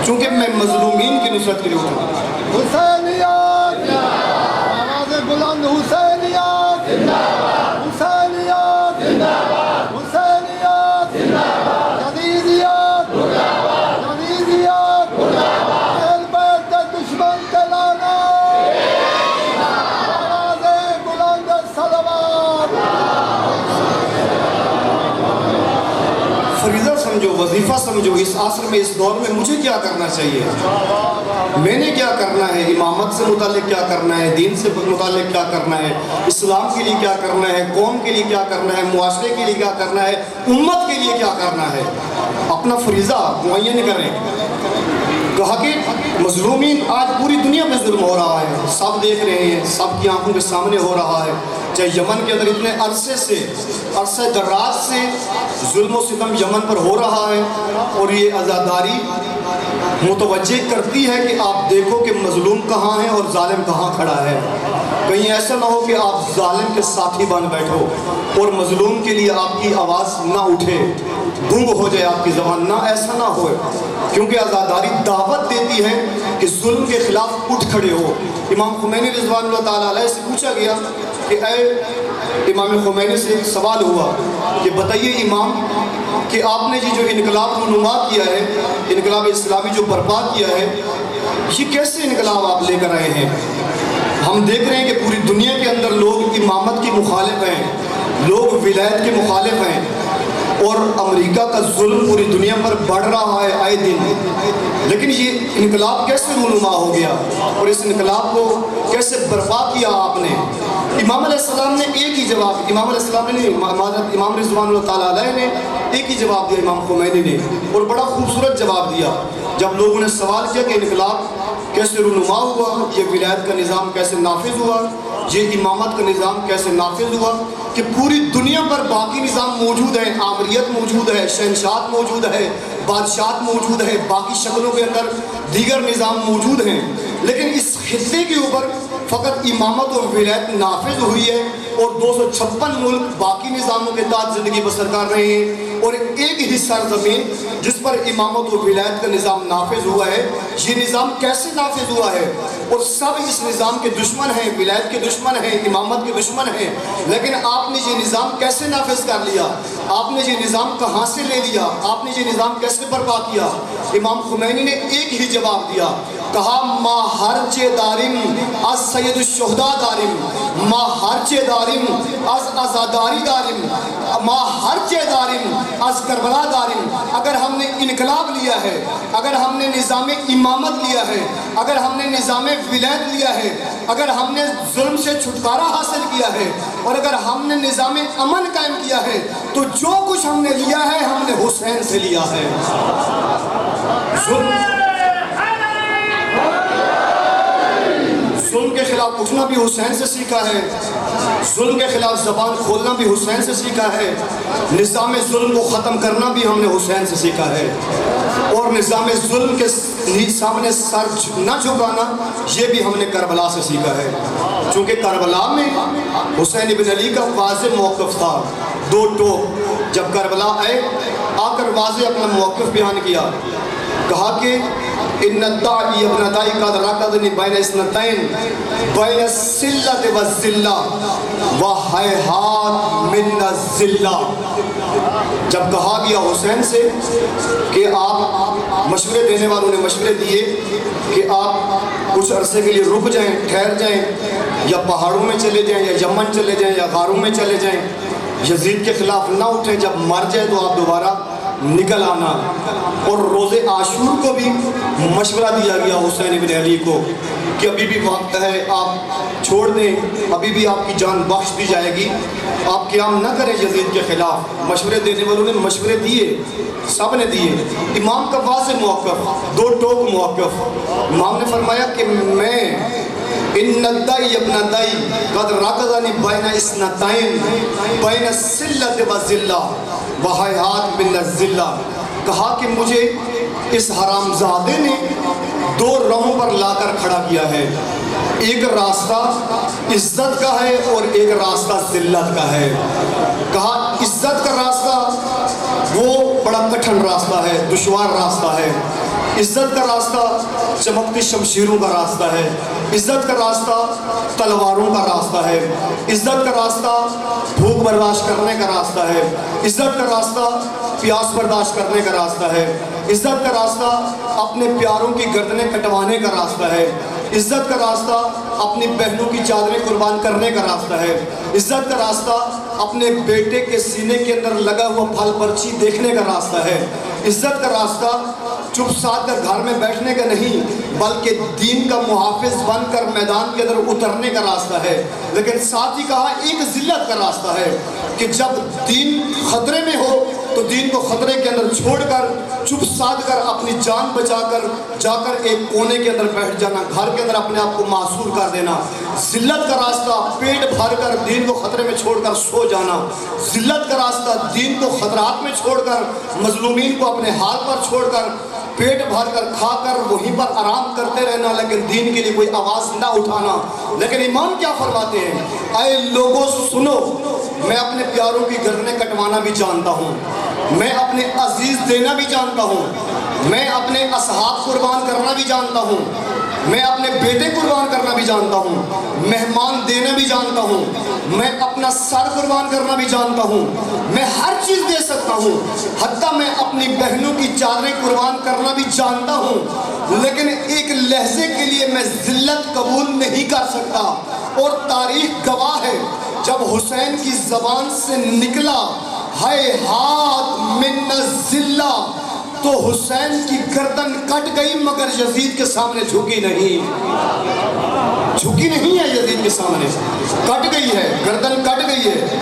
چونکہ میں مظلومین کی نصرت کے لیے اٹھوں۔ حسینیت آواز بلند، حسینیت حسینیت حسینیت یزیدیت یزیدیت اہل بیت دشمن کے لانا، آواز بلند صلوات۔ فریضہ سمجھو، وظیفہ سمجھو، اس عصر میں، اس دور میں مجھے کیا کرنا چاہیے، میں نے کیا کرنا ہے، امامت سے متعلق کیا کرنا ہے، دین سے متعلق کیا کرنا ہے، اسلام کے لیے کیا کرنا ہے، قوم کے لیے کیا کرنا ہے، معاشرے کے لیے کیا کرنا ہے، امت کے لیے کیا کرنا ہے۔ اپنا فریضہ معین کریں۔ کہا کہ مظلومین آج پوری دنیا میں ظلم ہو رہا ہے، سب دیکھ رہے ہیں، سب کی آنکھوں کے سامنے ہو رہا ہے۔ چاہے یمن کے اندر اتنے عرصے دراز سے ظلم و ستم یمن پر ہو رہا ہے، اور یہ عزاداری متوجہ کرتی ہے کہ آپ دیکھو کہ مظلوم کہاں ہے اور ظالم کہاں کھڑا ہے۔ کہیں ایسا نہ ہو کہ آپ ظالم کے ساتھی بن بیٹھو اور مظلوم کے لیے آپ کی آواز نہ اٹھے، گنگ ہو جائے آپ کی زبان، نہ ایسا نہ ہو، کیونکہ آزاداری دعوت دیتی ہے کہ ظلم کے خلاف اٹھ کھڑے ہو۔ امام خمینی رضوان اللہ تعالیٰ علیہ سے پوچھا گیا کہ اے امام خمینی سے ایک سوال ہوا کہ بتائیے امام کہ آپ نے جو انقلاب رونما کیا ہے، انقلاب اسلامی جو برپا کیا ہے، یہ کیسے انقلاب آپ لے کر آئے ہیں؟ ہم دیکھ رہے ہیں کہ پوری دنیا کے اندر لوگ امامت کی مخالف ہیں، لوگ ولایت کے مخالف ہیں، اور امریکہ کا ظلم پوری دنیا پر بڑھ رہا ہے آئے دن، لیکن یہ انقلاب کیسے رونما ہو گیا اور اس انقلاب کو کیسے برپا کیا آپ نے؟ امام علیہ السلام نے ایک ہی جواب، امام علیہ السلام نے امام رضوان اللہ تعالیٰ علیہ نے ایک ہی جواب دیا، امام خمینی نے، اور بڑا خوبصورت جواب دیا۔ جب لوگوں نے سوال کیا کہ انقلاب کیسے رونما ہوا، یہ ولایت کا نظام کیسے نافذ ہوا، یہ امامت کا نظام کیسے نافذ ہوا، کہ پوری دنیا پر باقی نظام موجود ہیں، آمریت موجود ہے، شہنشاہت موجود ہے، بادشاہت موجود ہے، باقی شکلوں کے اندر دیگر نظام موجود ہیں، لیکن اس خطے کے اوپر فقط امامت اور ولایت نافذ ہوئی ہے، اور 256 ملک باقی نظاموں کے تحت زندگی بسر کر رہے ہیں، اور ایک ہی سرزمین جس پر امامت اور ولایت کا نظام نافذ ہوا ہے، یہ نظام کیسے نافذ ہوا ہے؟ اور سب اس نظام کے دشمن ہیں، ولایت کے دشمن ہیں، امامت کے دشمن ہیں، لیکن آپ نے یہ نظام کیسے نافذ کر لیا؟ آپ نے یہ نظام کہاں سے لے لیا؟ آپ نے یہ نظام کیسے برپا کیا؟ امام خمینی نے ایک ہی جواب دیا، کہا ما ہرچ دارم از سید الشہداء دارم، ما ہرچ دارم از آزاداری دارم، ما ہرچ دارم از کربلا دارم۔ اگر ہم نے انقلاب لیا ہے، اگر ہم نے نظام امامت لیا ہے، اگر ہم نے نظام ولایت لیا ہے، اگر ہم نے ظلم سے چھٹکارا حاصل کیا ہے، اور اگر ہم نے نظام امن قائم کیا ہے، تو جو کچھ ہم نے لیا ہے ہم نے حسین سے لیا ہے۔ ظلم کے خلاف اٹھنا بھی حسین سے سیکھا ہے، ظلم کے خلاف زبان کھولنا بھی حسین سے سیکھا ہے، نظام ظلم کو ختم کرنا بھی ہم نے حسین سے سیکھا ہے، اور نظام ظلم کے سامنے سر نہ جھکانا یہ بھی ہم نے کربلا سے سیکھا ہے، چونکہ کربلا میں حسین ابن علی کا واضح موقف تھا، دو ٹوک جب کربلا آئے آ کر واضح اپنا موقف بیان کیا، کہا کہ ان الداعی ابن دائی قد رکضنی بین اثنتین بین السلۃ والذلہ وہیہات من الذلہ۔ جب کہا گیا حسین سے کہ آپ مشورے دینے والوں نے مشورے دیے کہ آپ کچھ عرصے کے لیے رک جائیں، ٹھہر جائیں، یا پہاڑوں میں چلے جائیں، یا یمن چلے جائیں، یا غاروں میں چلے جائیں، یزید کے خلاف نہ اٹھیں، جب مر جائے تو آپ دوبارہ نکل آنا۔ اور روز عاشور کو بھی مشورہ دیا گیا حسین ابن علی کو کہ ابھی بھی وقت ہے، آپ چھوڑ دیں، ابھی بھی آپ کی جان بخش دی جائے گی، آپ قیام نہ کریں یزید کے خلاف۔ مشورے دینے والوں نے مشورے دیے، سب نے دیے۔ امام کا واضح موقف، دو ٹوک موقف، امام نے فرمایا کہ میں ان الدائی ابن دائی قد رکضنی بین اثنتین بین السلۃ والذلہ وہیہات من الذلہ، کہا کہ مجھے اس حرامزادے نے دو راہوں پر لا کر کھڑا کیا ہے، ایک راستہ عزت کا ہے اور ایک راستہ ذلت کا ہے۔ کہا عزت کا راستہ وہ بڑا کٹھن راستہ ہے، دشوار راستہ ہے، عزت کا راستہ چمکتی شمشیروں کا راستہ ہے، عزت کا راستہ تلواروں کا راستہ ہے، عزت کا راستہ بھوک برداشت کرنے کا راستہ ہے، عزت کا راستہ پیاس برداشت کرنے کا راستہ ہے، عزت کا راستہ اپنے پیاروں کی گردنیں کٹوانے کا راستہ ہے، عزت کا راستہ اپنی بہنوں کی چادریں قربان کرنے کا راستہ ہے، عزت کا راستہ اپنے بیٹے کے سینے کے اندر لگا ہوا پھل پرچی دیکھنے کا راستہ ہے، عزت کا راستہ چپ ساتھ کر گھر میں بیٹھنے کا نہیں بلکہ دین کا محافظ بن کر میدان کے اندر اترنے کا راستہ ہے۔ لیکن ساتھ ہی کہا ایک ذلت کا راستہ ہے کہ جب دین خطرے میں ہو تو دین کو خطرے کے اندر چھوڑ کر چپ ساتھ کر اپنی جان بچا کر جا کر ایک کونے کے اندر بیٹھ جانا، گھر کے اندر اپنے آپ کو معصور کر دینا۔ ذلت کا راستہ پیٹ بھر کر دین کو خطرے میں چھوڑ کر سو جانا، ذلت کا راستہ دین کو خطرات میں چھوڑ کر مظلومین کو اپنے حال پر چھوڑ کر پیٹ بھر کر کھا کر وہیں پر آرام کرتے رہنا لیکن دین کے لیے کوئی آواز نہ اٹھانا. لیکن امام کیا فرماتے ہیں؟ اے لوگوں سنو، میں اپنے پیاروں کی گردنیں کٹوانا بھی جانتا ہوں، میں اپنے عزیز دینا بھی جانتا ہوں، میں اپنے اصحاب قربان کرنا بھی جانتا ہوں، میں اپنے بیٹے قربان کرنا بھی جانتا ہوں، مہمان دینا بھی جانتا ہوں، میں اپنا سر قربان کرنا بھی جانتا ہوں، میں ہر چیز دے سکتا ہوں، حتیٰ میں اپنی بہنوں کی چادریں قربان کرنا بھی جانتا ہوں، لیکن ایک لحظے کے لیے میں ذلت قبول نہیں کر سکتا. اور تاریخ گواہ ہے جب حسین کی زبان سے نکلا ہائے ہاتھ من الذلہ، تو حسین کی گردن کٹ گئی مگر یزید کے سامنے جھکی نہیں. جھکی نہیں ہے یزید کے سامنے، کٹ گئی ہے، گردن کٹ گئی ہے،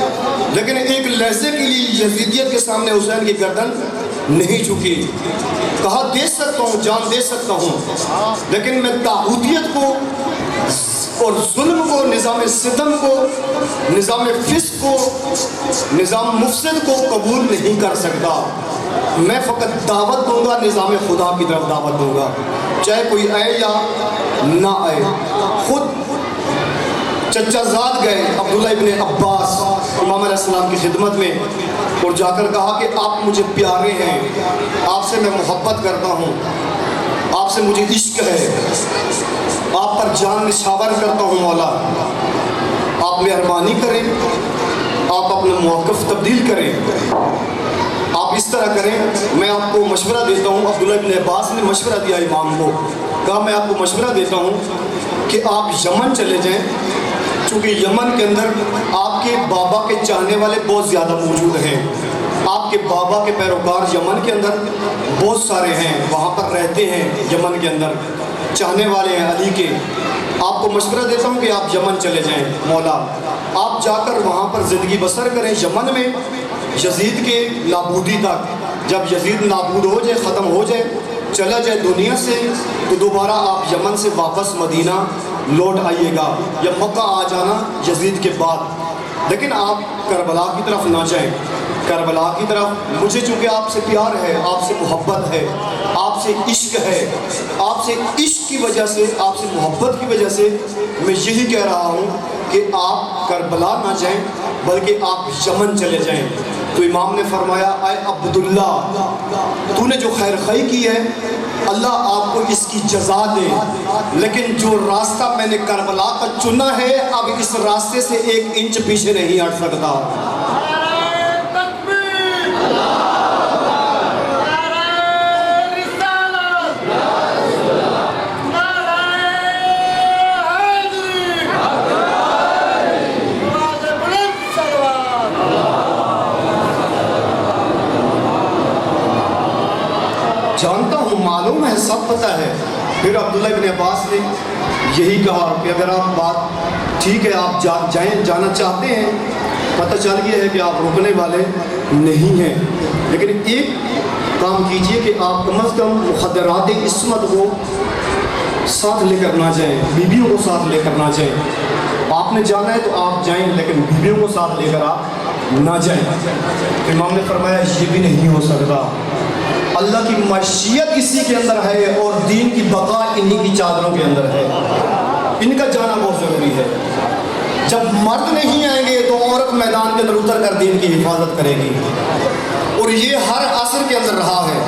لیکن ایک لحظے کے لیے یزیدیت کے سامنے حسین کی گردن نہیں جھکی. کہا دے سکتا ہوں، جان دے سکتا ہوں، لیکن میں طاغوتیت کو اور ظلم کو، نظام ستم کو، نظام فسق کو، نظام مفسد کو قبول نہیں کر سکتا. میں فقط دعوت دوں گا، نظام خدا کی طرف دعوت دوں گا، چاہے کوئی آئے یا نہ آئے. خود چچا زاد گئے عبداللہ ابن عباس امام علیہ السلام کی خدمت میں اور جا کر کہا کہ آپ مجھے پیارے ہیں، آپ سے میں محبت کرتا ہوں، آپ سے مجھے عشق ہے، آپ پر جان نشاور کرتا ہوں مولا، آپ مہربانی کریں، آپ اپنا موقف تبدیل کریں، آپ اس طرح کریں. میں آپ کو مشورہ دیتا ہوں. عبداللہ ابن عباس نے مشورہ دیا امام کو، کہا میں آپ کو مشورہ دیتا ہوں کہ آپ یمن چلے جائیں، چونکہ یمن کے اندر آپ کے بابا کے چاہنے والے بہت زیادہ موجود ہیں. آپ کے بابا کے پیروکار یمن کے اندر بہت سارے ہیں، وہاں پر رہتے ہیں، یمن کے اندر چاہنے والے ہیں علی کے. آپ کو مشورہ دیتا ہوں کہ آپ یمن چلے جائیں مولا، آپ جا کر وہاں پر زندگی بسر کریں یمن میں یزید کے نابودی تک. جب یزید نابود ہو جائے، ختم ہو جائے، چلا جائے دنیا سے، تو دوبارہ آپ یمن سے واپس مدینہ لوٹ آئیے گا یا مکہ آ جانا یزید کے بعد. لیکن آپ کربلا کی طرف نہ جائیں، کربلا کی طرف. مجھے چونکہ آپ سے پیار ہے، آپ سے محبت ہے، آپ سے عشق ہے، آپ سے عشق کی وجہ سے، آپ سے محبت کی وجہ سے میں یہی کہہ رہا ہوں کہ آپ کربلا نہ جائیں بلکہ آپ یمن چلے جائیں. تو امام نے فرمایا اے عبداللہ، تو نے جو خیر خواہی کی ہے اللہ آپ کو اس کی جزا دے، لیکن جو راستہ میں نے کربلا کا چنا ہے اب اس راستے سے 1 انچ پیچھے نہیں ہٹ سکتا. جانتا ہوں، معلوم ہے، سب پتہ ہے. پھر عبداللہ ابن عباس نے یہی کہا کہ اگر آپ بات ٹھیک ہے، آپ جانا چاہتے ہیں، پتہ چل گیا ہے کہ آپ رکنے والے نہیں ہیں، لیکن ایک کام کیجئے کہ آپ کم از کم مخدرات عصمت کو ساتھ لے کر نہ جائیں، بیویوں کو ساتھ لے کر نہ جائیں. آپ نے جانا ہے تو آپ جائیں لیکن بیویوں کو ساتھ لے کر آپ نہ جائیں. امام نے فرمایا یہ بھی نہیں ہو سکتا، اللہ کی مشیت اسی کے اندر ہے اور دین کی بقا انہی کی چادروں کے اندر ہے، ان کا جانا بہت ضروری ہے. جب مرد نہیں آئیں گے تو عورت میدان کے اندر اتر کر دین کی حفاظت کرے گی. اور یہ ہر عصر کے اندر رہا ہے.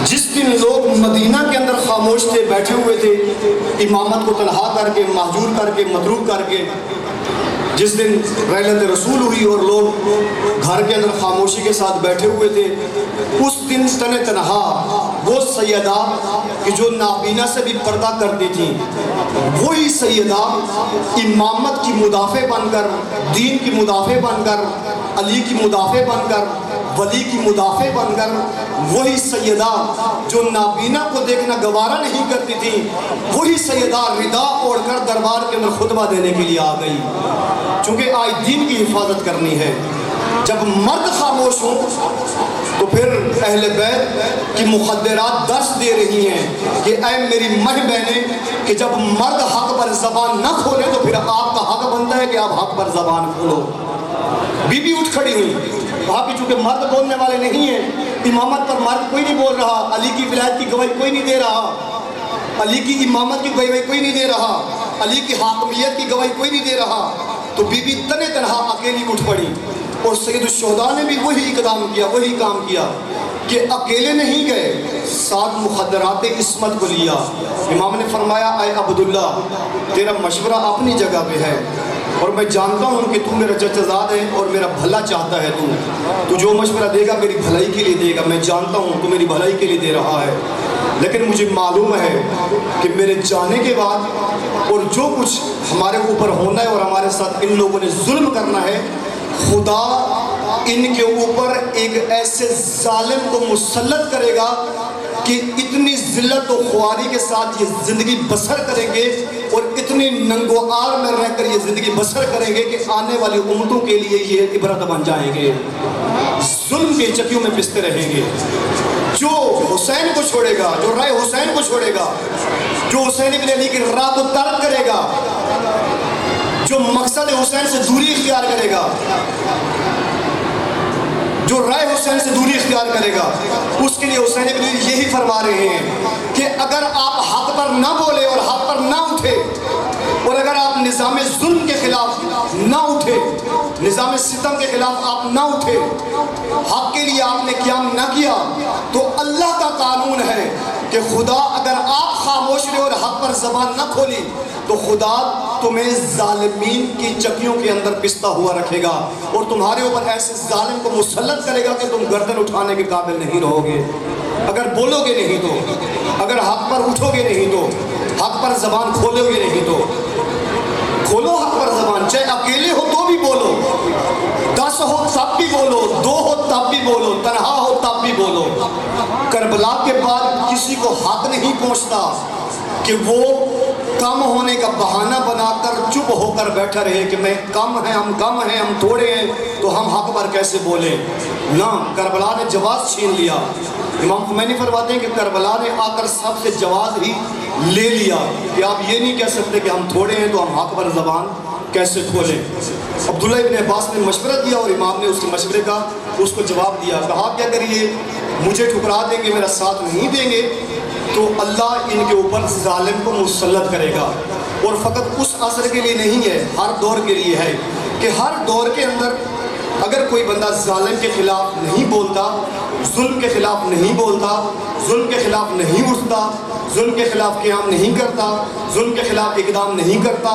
جس دن لوگ مدینہ کے اندر خاموش تھے، بیٹھے ہوئے تھے، امامت کو تنہا کر کے، مہجور کر کے، متروک کر کے، جس دن رحلت رسول ہوئی اور لوگ گھر کے اندر خاموشی کے ساتھ بیٹھے ہوئے تھے، اس دن تن تنہا وہ سیدہ کہ جو نابینا سے بھی پردہ کرتی تھیں، وہی سیدہ امامت کی مدافع بن کر، دین کی مدافع بن کر، علی کی مدافع بن کر، ولی کی مدافع بن کر، وہی سیدہ جو نابینا کو دیکھنا گوارا نہیں کرتی تھی، وہی سیدہ ردا اوڑھ کر دربار کے اندر خطبہ دینے کے لیے آ گئی، چونکہ آج دین کی حفاظت کرنی ہے. جب مرد خاموش ہوں تو پھر اہل بیت کی مخدرات درس دے رہی ہیں کہ اے میری ماں بہنیں کہ جب مرد حق پر زبان نہ کھولے تو پھر آپ کا حق بنتا ہے کہ آپ حق پر زبان کھولو. بی بی اٹھ کھڑی ہوئی، وہاں بھی چونکہ مرد بولنے والے نہیں ہیں امامت پر مرد کوئی نہیں بول رہا، علی کی ولایت کی گواہی کوئی نہیں دے رہا، علی کی امامت کی گواہی کوئی نہیں دے رہا، علی کی حاکمیت کی گواہی کوئی نہیں دے رہا، تو بی بی تنہ تنہا اکیلی اٹھ پڑی، اور سید الشہداء نے بھی وہی اقدام کیا، وہی کام کیا کہ اکیلے نہیں گئے، ساتھ مخدرات عصمت کو لیا۔ امام نے فرمایا اے عبداللہ تیرا مشورہ اپنی جگہ پہ ہے، اور میں جانتا ہوں کہ تو میرا چچا زاد ہے اور میرا بھلا چاہتا ہے، تو جو مشورہ دے گا میری بھلائی کے لیے دے گا، میں جانتا ہوں تو میری بھلائی کے لیے دے رہا ہے، لیکن مجھے معلوم ہے کہ میرے جانے کے بعد اور جو کچھ ہمارے اوپر ہونا ہے اور ہمارے ساتھ ان لوگوں نے ظلم کرنا ہے، خدا ان کے اوپر ایک ایسے ظالم کو مسلط کرے گا کہ اتنی ذلت و خواری کے ساتھ یہ زندگی بسر کریں گے، اور اتنی ننگو آر میں رہ کر یہ زندگی بسر کریں گے کہ آنے والی امتوں کے لیے یہ عبرت بن جائیں گے، ظلم کے چکیوں میں پستے رہیں گے۔ جو حسین کو چھوڑے گا، جو رائے حسین کو چھوڑے گا، جو حسین ابن علی کی راہ کو ترک کرے گا، جو مقصد حسین سے دوری اختیار کرے گا، جو رائے حسین سے دوری اختیار کرے گا، اس کے لیے حسین ابن علی یہی فرما رہے ہیں کہ اگر آپ حق پر نہ بولے اور حق پر نہ اٹھے، اور اگر آپ نظام ظلم کے خلاف نہ اٹھے، نظام ستم کے خلاف آپ نہ اٹھے، حق کے لیے آپ نے قیام نہ کیا، تو اللہ کا قانون ہے کہ خدا اگر آپ خاموش رہے اور حق پر زبان نہ کھولی تو خدا تمہیں ظالمین کی چکیوں کے اندر پستا ہوا رکھے گا، اور تمہارے اوپر ایسے ظالم کو مسلط کرے گا کہ تم گردن اٹھانے کے قابل نہیں رہو گے، اگر بولو گے نہیں تو، اگر حق پر اٹھو گے نہیں تو، حق پر زبان کھولو گے نہیں تو۔ کھولو حق پر زبان، چاہے اکیلے ہو تو بھی بولو، 10 ہو تب بھی بولو، 2 ہو تب بھی بولو، تنہا ہو تب بھی بولو۔ کربلا کے بعد کسی کو حق نہیں پہنچتا کہ وہ کم ہونے کا بہانہ بنا کر چپ ہو کر بیٹھا رہے کہ میں کم ہیں، ہم تھوڑے ہیں تو ہم حق پر کیسے بولیں۔ نہ، کربلا نے جواز چھین لیا۔ امام خمینی فرماتے ہیں کہ کربلا نے آ کر سب سے جواز ہی لے لیا کہ آپ یہ نہیں کہہ سکتے کہ ہم تھوڑے ہیں تو ہم حق پر زبان کیسے کھولیں۔ عبداللہ ابن عباس نے مشورہ دیا اور امام نے اس کے مشورے کا اس کو جواب دیا، کہا کہ اگر یہ مجھے ٹھکرا دیں گے، میرا ساتھ نہیں دیں گے، تو اللہ ان کے اوپر ظالم کو مسلط کرے گا، اور فقط اس عصر کے لیے نہیں ہے، ہر دور کے لیے ہے کہ ہر دور کے اندر اگر کوئی بندہ ظالم کے خلاف نہیں بولتا، ظلم کے خلاف نہیں بولتا، ظلم کے خلاف نہیں اٹھتا، ظلم کے خلاف قیام نہیں کرتا، ظلم کے خلاف اقدام نہیں کرتا،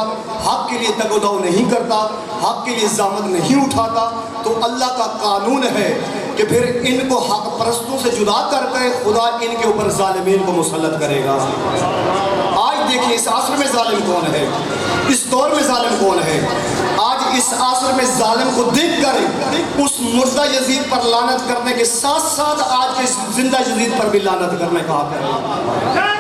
حق کے لیے تگ و دو نہیں کرتا، حق کے لیے زامت نہیں اٹھاتا، تو اللہ کا قانون ہے کہ پھر ان کو حق پرستوں سے جدا کر کے خدا ان کے اوپر ظالمین کو مسلط کرے گا۔ آج دیکھیں اس عصر میں ظالم کون ہے، اس دور میں ظالم کون ہے۔ آج اس عصر میں ظالم کو دیکھ کر اس مردہ یزید پر لعنت کرنے کے ساتھ ساتھ آج کے زندہ یزید پر بھی لعنت کرنے کا حق ہے۔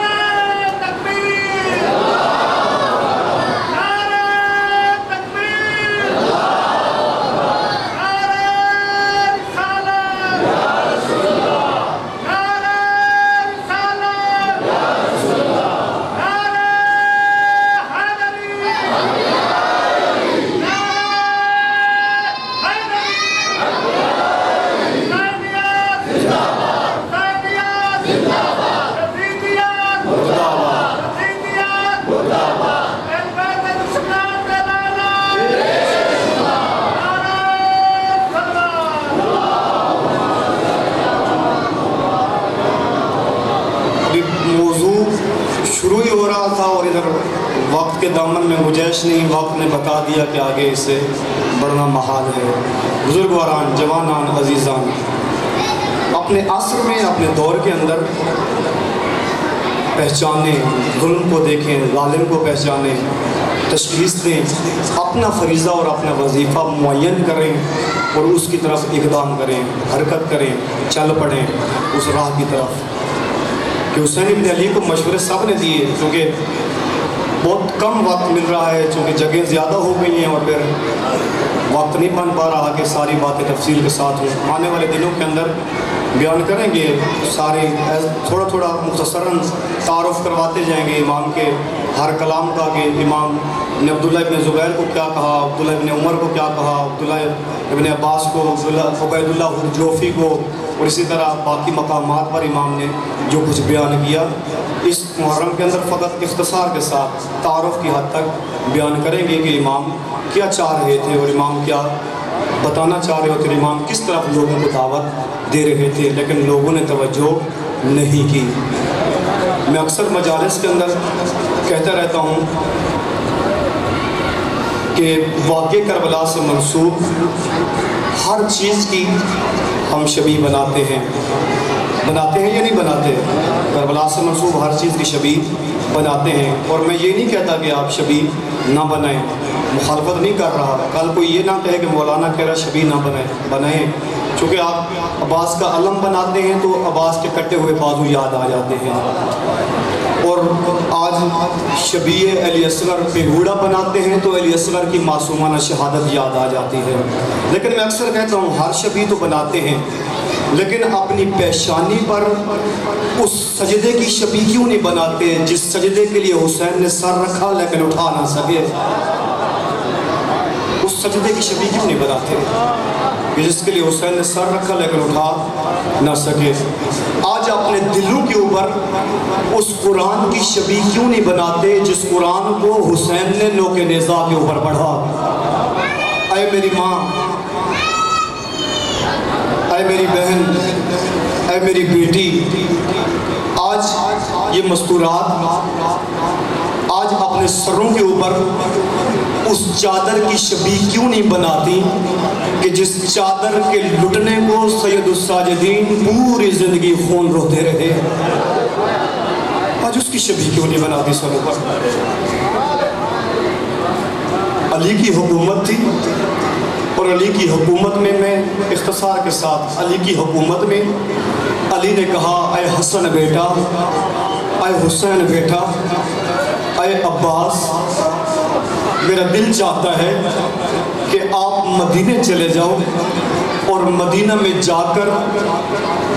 شروع ہی ہو رہا تھا اور ادھر وقت کے دامن میں گنجائش نہیں، وقت نے بتا دیا کہ آگے اس سے بڑھنا محال ہے۔ بزرگواران، جوانان، عزیزان، اپنے عصر میں، اپنے دور کے اندر پہچانیں، ظلم کو دیکھیں، ظالم کو پہچانیں، تشخیص دیں، اپنا فریضہ اور اپنا وظیفہ معین کریں اور اس کی طرف اقدام کریں، حرکت کریں، چل پڑیں اس راہ کی طرف۔ کہ حسین ابن علی کو مشورے سب نے دیے، چونکہ بہت کم وقت مل رہا ہے، چونکہ جگہیں زیادہ ہو گئی ہیں اور پھر وقت نہیں بن پا رہا کہ ساری باتیں تفصیل کے ساتھ ہوں۔ آنے والے دنوں کے اندر بیان کریں گے، سارے تھوڑا تھوڑا مختصراً تعارف کرواتے جائیں گے امام کے ہر کلام کا کہ امام نے عبداللہ ابن زبیر کو کیا کہا، عبداللہ ابن عمر کو کیا کہا، عبداللہ ابن عباس کو، عبید اللہ حرجوفی کو، اور اسی طرح باقی مقامات پر امام نے جو کچھ بیان کیا، اس محرم کے اندر فقط اختصار کے ساتھ تعارف کی حد تک بیان کریں گے کہ امام کیا چاہ رہے تھے اور امام کیا بتانا چاہ رہے ہوتے، امام کس طرف لوگوں کو دعوت دے رہے تھے، لیکن لوگوں نے توجہ نہیں کی۔ میں اکثر مجالس کے اندر کہتا رہتا ہوں کہ واقع کربلا سے منسوب ہر چیز کی ہم شبیہ بناتے ہیں یا نہیں بناتے؟ کربلا سے منسوب ہر چیز کی شبیہ بناتے ہیں، اور میں یہ نہیں کہتا کہ آپ شبیہ نہ بنائیں، مخالفت نہیں کر رہا۔ کل کوئی یہ نہ کہے کہ مولانا کہہ رہا شبیہ نہ بنائیں، چونکہ آپ عباس کا علم بناتے ہیں تو عباس کے کٹے ہوئے بازو یاد آ جاتے ہیں، اور آج شبیہ علی اصغر پیہوڑا بناتے ہیں تو علی اصغر کی معصومانہ شہادت یاد آ جاتی ہے۔ لیکن میں اکثر کہتا ہوں ہر شبیہ تو بناتے ہیں، لیکن اپنی پیشانی پر اس سجدے کی شبیہ کیوں نہیں بناتے جس سجدے کے لیے حسین نے سر رکھا لیکن اٹھا نہ سکے؟ اس سجدے کی شبیہ کیوں نہیں بناتے کہ جس کے لیے حسین نے سر رکھا لیکن اٹھا نہ سکے؟ آج اپنے دلوں کے اوپر اس قرآن کی شبیہ کیوں نہیں بناتے جس قرآن کو حسین نے نوک نیزہ کے اوپر پڑھا؟ اے میری ماں، اے میری بہن، اے میری بیٹی، آج یہ مستورات آج اپنے سروں کے اوپر اس چادر کی شبیہ کیوں نہیں بناتی کہ جس چادر کے لٹنے کو سید الساجدین پوری زندگی خون روتے رہے؟ آج اس کی شبیہ کیوں نہیں بناتی سروں پر؟ علی کی حکومت تھی، اور علی کی حکومت میں اختصار کے ساتھ علی کی حکومت میں علی نے کہا اے حسن بیٹا، اے حسین بیٹا، اے عباس، میرا دل چاہتا ہے کہ آپ مدینے چلے جاؤ اور مدینہ میں جا کر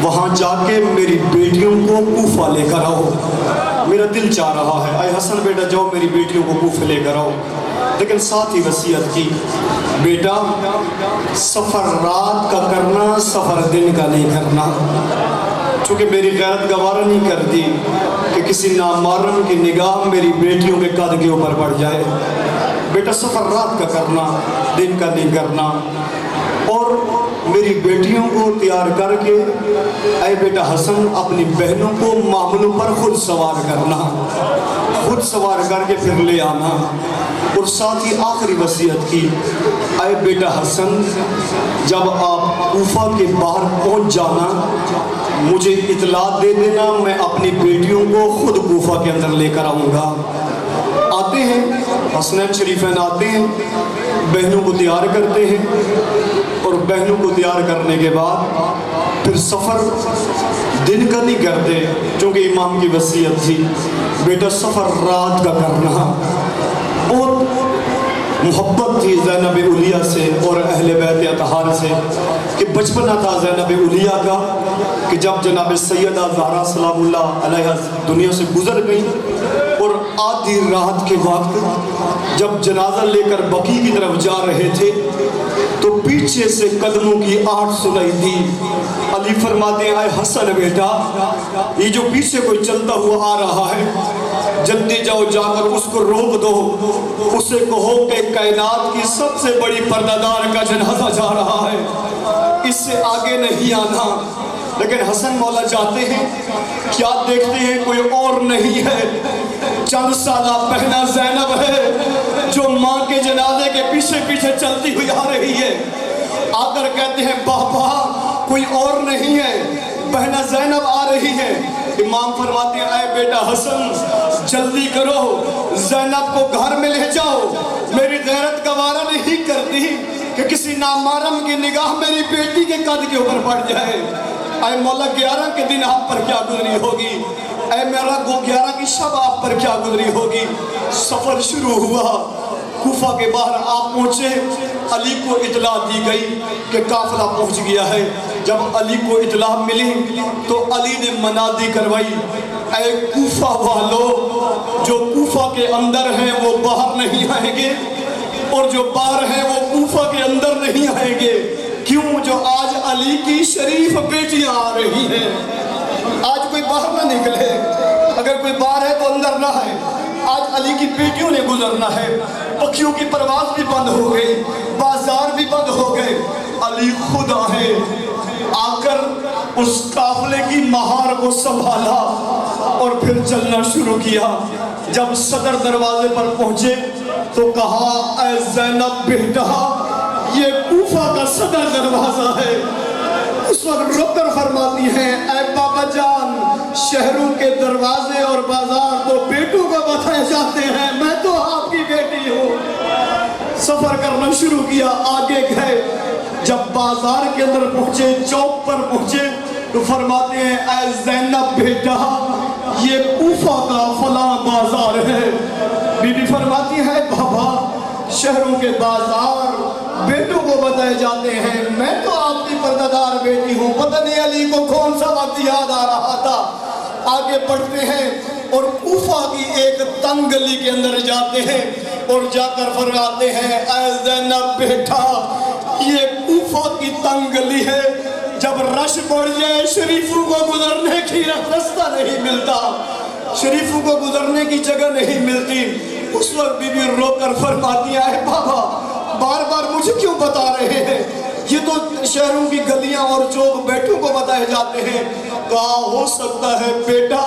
وہاں جا کے میری بیٹیوں کو کوفہ لے کر آؤ۔ میرا دل چاہ رہا ہے، اے حسن بیٹا جاؤ میری بیٹیوں کو کوفہ لے کر آؤ۔ لیکن ساتھ ہی وصیت کی، بیٹا سفر رات کا کرنا، سفر دن کا نہیں کرنا، چونکہ میری غیرت گوارا نہیں کرتی کہ کسی نامحرم کی نگاہ میری بیٹیوں کے قد کے اوپر پڑ جائے۔ بیٹا سفر رات کا کرنا، دن کا نہیں کرنا، اور میری بیٹیوں کو تیار کر کے اے بیٹا حسن اپنی بہنوں کو معاملوں پر خود سوار کرنا، خود سوار کر کے پھر لے آنا۔ اور ساتھ ہی آخری وصیت کی، اے بیٹا حسن جب آپ کوفہ کے باہر پہنچ جانا مجھے اطلاع دے دینا، میں اپنی بیٹیوں کو خود کوفہ کے اندر لے کر آؤں گا۔ آتے ہیں حسنین شریفین، آتے ہیں بہنوں کو تیار کرتے ہیں، اور بہنوں کو تیار کرنے کے بعد پھر سفر دن کا نہیں کرتے چونکہ امام کی وصیت تھی، بیٹا سفر رات کا کرنا۔ بہت محبت تھی زینب علیہ سے اور اہل بیت اطہار سے کہ بچپنا تھا زینب علیہ کا کہ جب جناب سیدہ زہرا سلام اللہ علیہ دنیا سے گزر گئی، اور آدھی رات کے وقت جب جنازہ لے کر بقیع کی طرف جا رہے تھے تو پیچھے سے قدموں کی آہٹ سنائی دی۔ علی فرماتے ہیں اے حسن بیٹا یہ جو پیچھے کوئی چلتا ہوا آ رہا ہے جلدی جاؤ، جا کر اس کو روک دو، اسے کہو کہ کائنات کی سب سے بڑی پردہ کا جنازہ جا رہا ہے، اس سے آگے نہیں آنا۔ لیکن حسن مولا جاتے ہیں، کیا دیکھتے ہیں کوئی اور نہیں ہے، چند سالہ بہنہ زینب ہے جو ماں کے جنازے کے پیچھے پیچھے چلتی ہوئی آ رہی ہے۔ آ کر کہتے ہیں بابا کوئی اور نہیں ہے، بہنہ زینب آ رہی ہے۔ امام فرماتے ہیں اے بیٹا حسن جلدی کرو، زینب کو گھر میں لے جاؤ، میری غیرت گوارا نہیں کرتی کہ کسی نامحرم کی نگاہ میری بیٹی کے قد کے اوپر پڑ جائے۔ اے مولا 11 کے دن آپ پر کیا گزری ہوگی، اے میرا 11 کی شب آپ پر کیا گزری ہوگی۔ سفر شروع ہوا، کوفہ کے باہر آپ پہنچے، علی کو اطلاع دی گئی کہ قافلہ پہنچ گیا ہے۔ جب علی کو اطلاع ملی تو علی نے منادی کروائی، اے کوفہ والو، جو کوفہ کے اندر ہیں وہ باہر نہیں آئیں گے، اور جو باہر ہیں وہ کوفہ کے اندر نہیں آئیں گے۔ کیوں؟ جو آج علی کی شریف بیٹیاں آ رہی ہیں۔ آج کوئی باہر نہ نکلے، اگر کوئی باہر ہے تو اندر نہ آئے۔ آج علی کی بیٹیوں نے گزرنا ہے، پکھیوں کی پرواز بھی بند ہو گئی، بازار بھی بند ہو گئے۔ علی خود آئے، آ کر اس قافلے کی مہار کو سنبھالا اور پھر چلنا شروع کیا۔ جب صدر دروازے پر پہنچے تو کہا، اے زینب بیٹا، یہ کوفہ کا صدر دروازہ ہے۔ اس وقت رک کر فرماتی ہیں، اے بابا جان، شہروں کے دروازے اور بازار تو بیٹوں کو بتائے جاتے ہیں، میں تو آپ کی بیٹی ہوں۔ سفر کرنا شروع کیا، آگے گئے۔ جب بازار کے اندر پہنچے، چوک پر پہنچے تو فرماتے ہیں، اے زینب بیٹا، یہ کوفہ کا فلاں بازار ہے۔ بی بی فرماتی ہے، بابا، شہروں کے بازار بیٹوں کو بتائے جاتے ہیں، میں تو آپ کی پردہ بیٹی ہوں۔ پتہ نہیں علی کو کون سا وقت یاد آ رہا تھا۔ آگے بڑھتے ہیں اور کوفہ کی ایک تنگ گلی کے اندر جاتے ہیں اور جا کر فرماتے ہیں، اے زینب بیٹا، یہ کوفہ کی تنگ گلی ہے، جب رش بڑھ جائے شریفوں کو گزرنے کی راستہ نہیں ملتا، شریفوں کو گزرنے کی جگہ نہیں ملتی۔ اس وقت بی بی رو کر فرماتی ہے، بابا، بار بار مجھے کیوں بتا رہے ہیں؟ یہ تو شہروں کی گلیاں اور چوک بیٹوں کو بتائے جاتے ہیں۔ کہا، ہو سکتا ہے بیٹا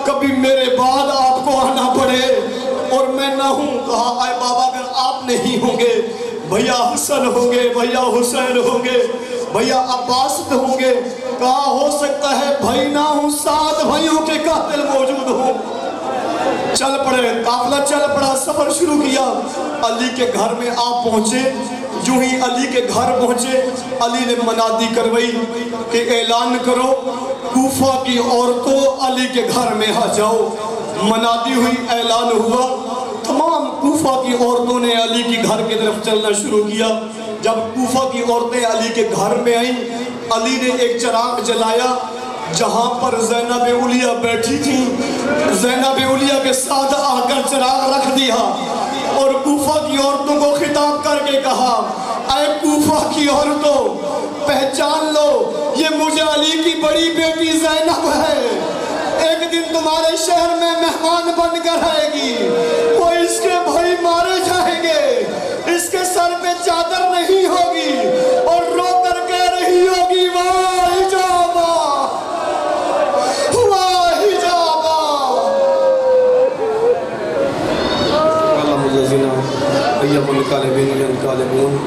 کبھی میرے بعد آپ کو آنا پڑے اور میں نہ ہوں۔ کہا، اے بابا، اگر آپ نہیں ہوں گے، بھیا حسن ہوں گے، بھیا حسین ہوں گے، بھیا عباس ہوں گے۔ کہا، ہو سکتا ہے بھائی نہ ہوں، 7 بھائیوں کے قاتل موجود ہوں۔ چل پڑے، قافلہ چل پڑا، سفر شروع کیا۔ علی کے گھر میں آ پہنچے۔ جو ہی علی کے گھر پہنچے، علی نے منادی کروائی کہ اعلان کرو، کوفہ کی عورتوں علی کے گھر میں آ جاؤ۔ منادی ہوئی، اعلان ہوا، تمام کوفہ کی عورتوں نے علی کی گھر کی طرف چلنا شروع کیا۔ جب کوفہ کی عورتیں علی کے گھر میں آئیں، علی نے ایک چراغ جلایا، جہاں پر زینب علیہ بیٹھی تھی، زینب علیہ کے ساتھ آ کر چراغ رکھ دیا اور کوفہ کی عورتوں کو خطاب کر کے کہا، اے کوفہ کی عورتوں، پہچان لو، یہ مجھے علی کی بڑی بیٹی زینب ہے۔ ایک دن تمہارے شہر میں مہمان بن کر آئے گی، وہ اس کے بھائی مارے جائیں گے، اس کے سر پہ چادر نہیں ہوگی اور رو کر کہہ رہی ہوگی، واہ حجابہ، واہ حجابہ۔ اللہم الذین ایہم الکاذبین الکاذبون